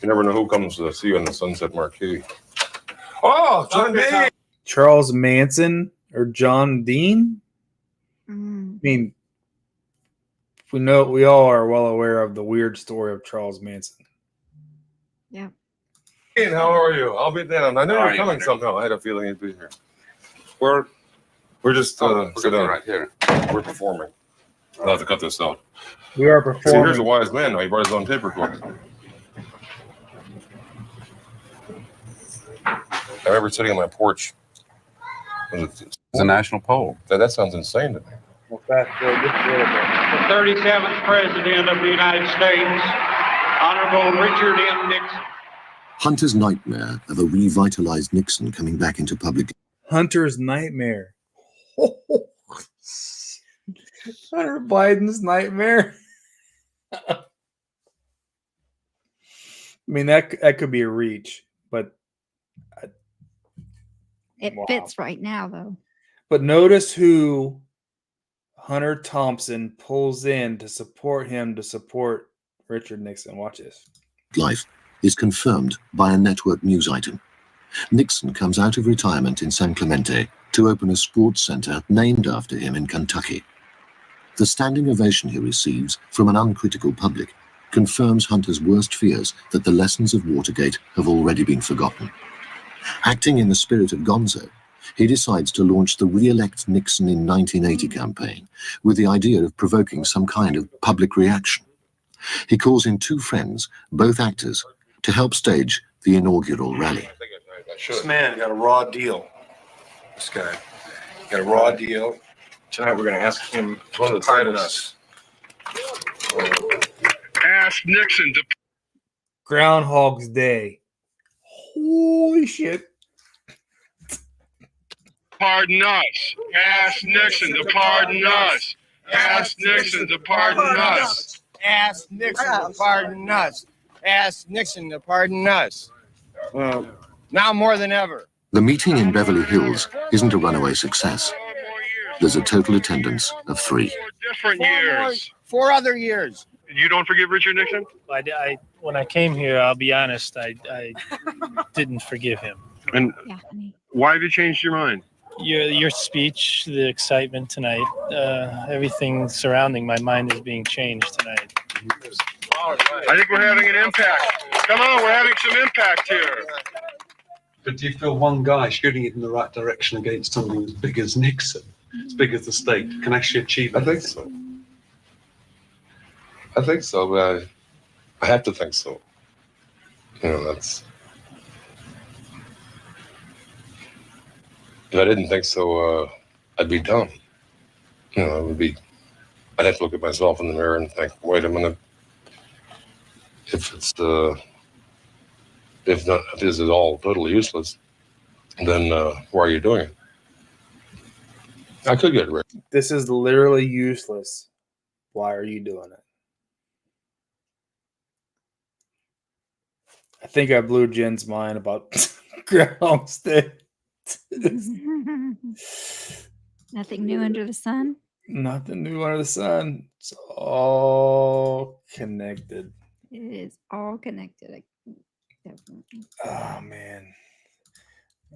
you never know who comes to see you on the Sunset Marquee. Oh, John Dean! Charles Manson or John Dean? I mean, we all are well aware of the weird story of Charles Manson. Yeah. Dean, how are you? I'll be down. I know you're coming somehow. I had a feeling you'd be here. We're just sitting right here. We're performing. I'll have to cut this out. We are See, performing. here's a wise man now. He brought his own tape recorder. I remember sitting on my porch. It's a national poll. That sounds insane to me. Well, fast forward just a little bit. The 37th President of the United States, Honorable Richard M. Nixon. Hunter's nightmare of a revitalized Nixon coming back into public. Hunter's nightmare. Hunter Biden's nightmare. I mean, that could be a reach, but it fits right now, though. But notice who Hunter Thompson pulls in to support him, to support Richard Nixon. Watch this. Life is confirmed by a network news item. Nixon comes out of retirement in San Clemente to open a sports center named after him in Kentucky. The standing ovation he receives from an uncritical public confirms Hunter's worst fears that the lessons of Watergate have already been forgotten. Acting in the spirit of Gonzo, he decides to launch the Re-elect Nixon in 1980 campaign with the idea of provoking some kind of public reaction. He calls in 2 friends, both actors, to help stage the inaugural rally. This man got a raw deal. This guy got a raw deal. Tonight we're going to ask him to pardon us. Ask Nixon to Groundhog's Day. Holy shit. pardon us. Ask Nixon to pardon us. Ask Nixon to pardon us. Ask Nixon to pardon us. Ask Nixon to pardon us. Now more than ever. The meeting in Beverly Hills isn't a runaway success. There's a total attendance of 3. Different years. 4 other years. You don't forgive Richard Nixon? When I came here, I'll be honest, I didn't forgive him. And why have you changed your mind? Your speech, the excitement tonight, everything surrounding my mind is being changed tonight. I think we're having an impact. Come on, we're having some impact here. But do you feel one guy shooting it in the right direction against something as big as Nixon, as big as the state, can actually achieve it? I think so. I think so, but I have to think so. You know, that's... If I didn't think so, I'd be dumb. You know, I'd have to look at myself in the mirror and think, wait a minute, if this is all totally useless, then why are you doing it? I could get rid. This is literally useless. Why are you doing it? I think I blew Jen's mind about Groundhog's Day. Nothing new under the sun. Nothing new under the sun. It's all connected. It is all connected. Definitely. Oh man.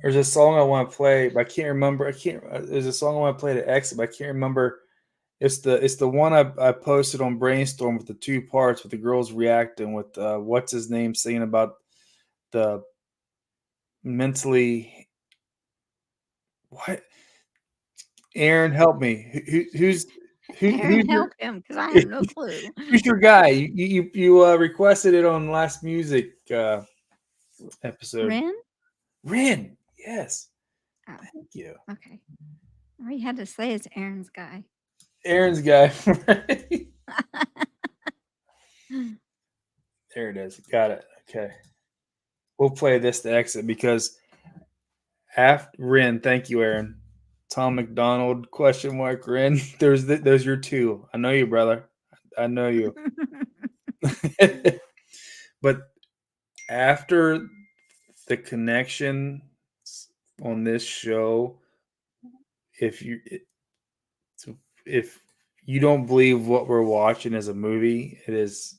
There's a song I want to play, but I can't remember. There's a song I want to play to exit, but I can't remember. It's the one I posted on Brainstorm with the 2 parts with the girls reacting with what's his name singing about the mentally. What? Aaron, help me. Who's help him because I have no clue. Who's your guy? You requested it on Last Music episode. Ren. Yes. Oh, thank you. Okay. All you had to say is Aaron's guy. Aaron's guy. There it is. Got it. Okay. We'll play this to exit because after Ren, thank you, Aaron. Tom McDonald, ? Ren. There's your 2. I know you, brother. I know you. But after the connection on this show, if you don't believe what we're watching as a movie, it is.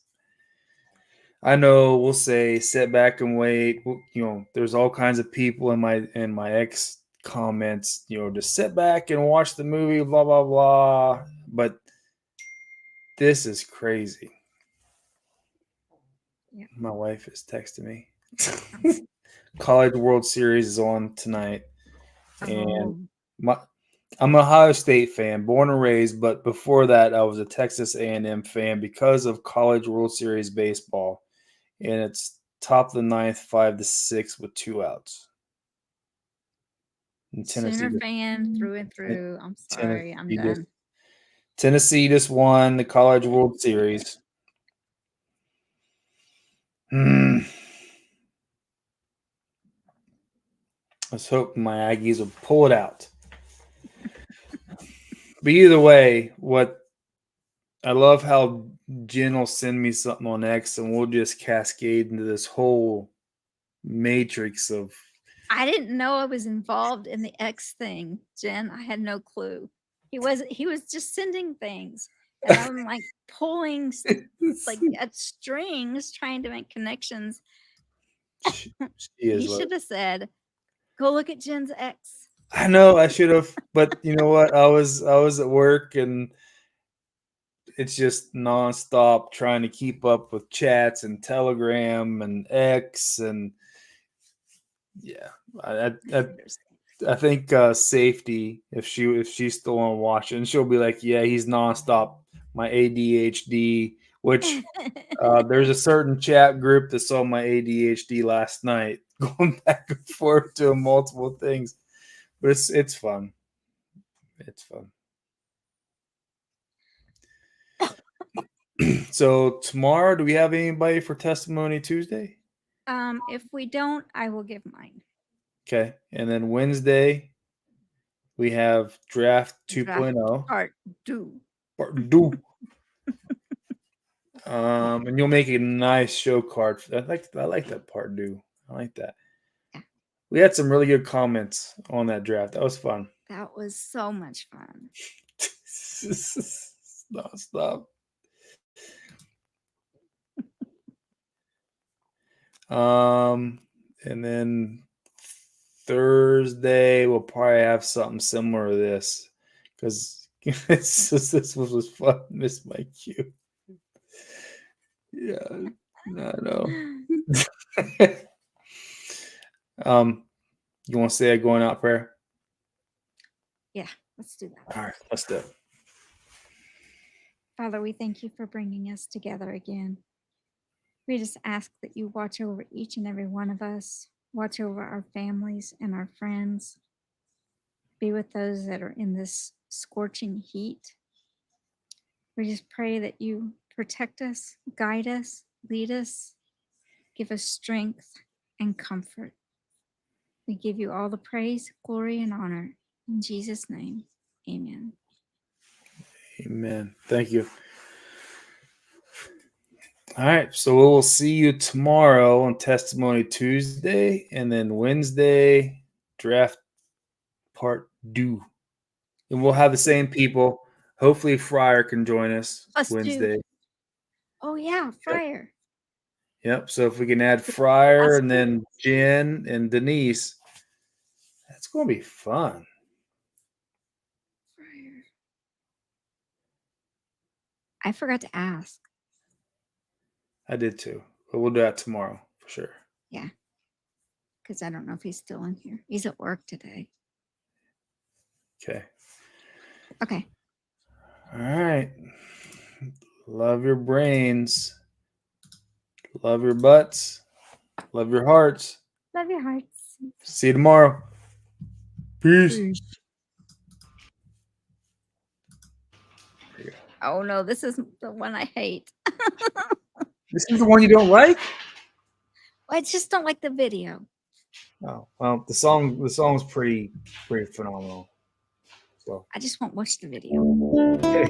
I know we'll say sit back and wait. You know, there's all kinds of people in my ex comments, you know, just sit back and watch the movie, blah blah blah. But this is crazy. Yeah. My wife is texting me. College World Series is on tonight, and I'm an Ohio State fan, born and raised. But before that, I was a Texas A&M fan because of College World Series baseball, and it's top of the 9th, 5-6 with 2 outs. And Sooner fan through and through. I'm sorry, I'm done. Tennessee just won the College World Series. Let's hope my Aggies will pull it out. But either way, I love how Jen will send me something on X and we'll just cascade into this whole matrix of. I didn't know I was involved in the X thing, Jen. I had no clue. He was just sending things. And I'm like pulling like at strings trying to make connections. She You is. should have said, "Go look at Jen's ex." I know I should have, but you know what? I was at work and it's just nonstop trying to keep up with chats and Telegram and X and yeah. I think safety if she's still on watching, she'll be like, yeah, he's nonstop. My ADHD, which there's a certain chat group that saw my ADHD last night, going back and forth doing multiple things. But it's fun. It's fun. So tomorrow, do we have anybody for Testimony Tuesday? If we don't, I will give mine. Okay. And then Wednesday, we have Draft 2.0. Part 2. Part 2. And you'll make a nice show card. I like that part 2. I like that. We had some really good comments on that draft. That was fun. That was so much fun. Stop. And then Thursday we'll probably have something similar to this because this was fun. Miss my cue. Yeah, no. You want to say a going out prayer? Yeah, let's do that. All right, let's do it. Father, we thank you for bringing us together again. We just ask that you watch over each and every one of us, watch over our families and our friends. Be with those that are in this scorching heat. We just pray that you protect us, guide us, lead us, give us strength and comfort. We give you all the praise, glory, and honor. In Jesus' name, amen. Amen. Thank you. All right, so we'll see you tomorrow on Testimony Tuesday, and then Wednesday, Draft Part 2. And we'll have the same people. Hopefully Fryer can join us Wednesday. Oh, yeah, Fryer. Yep, so if we can add Fryer and then Jen and Denise, that's going to be fun. Fryer. I forgot to ask. I did too, but we'll do that tomorrow for sure. Yeah, because I don't know if he's still in here. He's at work today. Okay. Okay. All right. Love your brains. Love your butts. Love your hearts. Love your hearts. See you tomorrow. Peace. Oh, no, this is the one I hate. This is the one you don't like? I just don't like the video. Oh, well, the song's pretty phenomenal. So I just won't watch the video. Okay.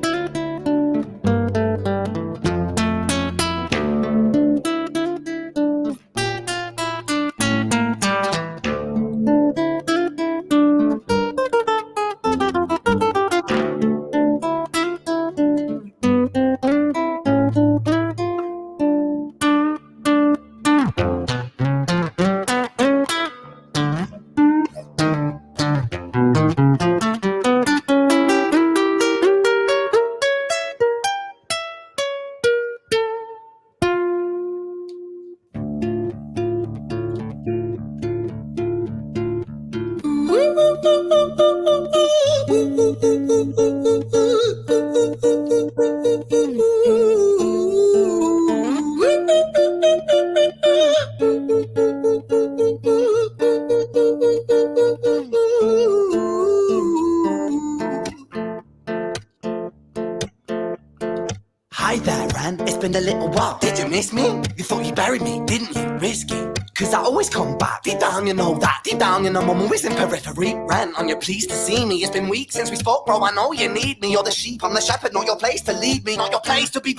Hi there, Ran. It's been a little while. Did you miss me? You thought you buried me, didn't you? Risky. Cause I always come back. Deep down, you know that. Deep down, you know I'm always in periphery. Ran, on your pleased to see me. It's been weeks since we spoke, bro. I know you need me. You're the sheep, I'm the shepherd. Not your place to lead me. Not your place to be back.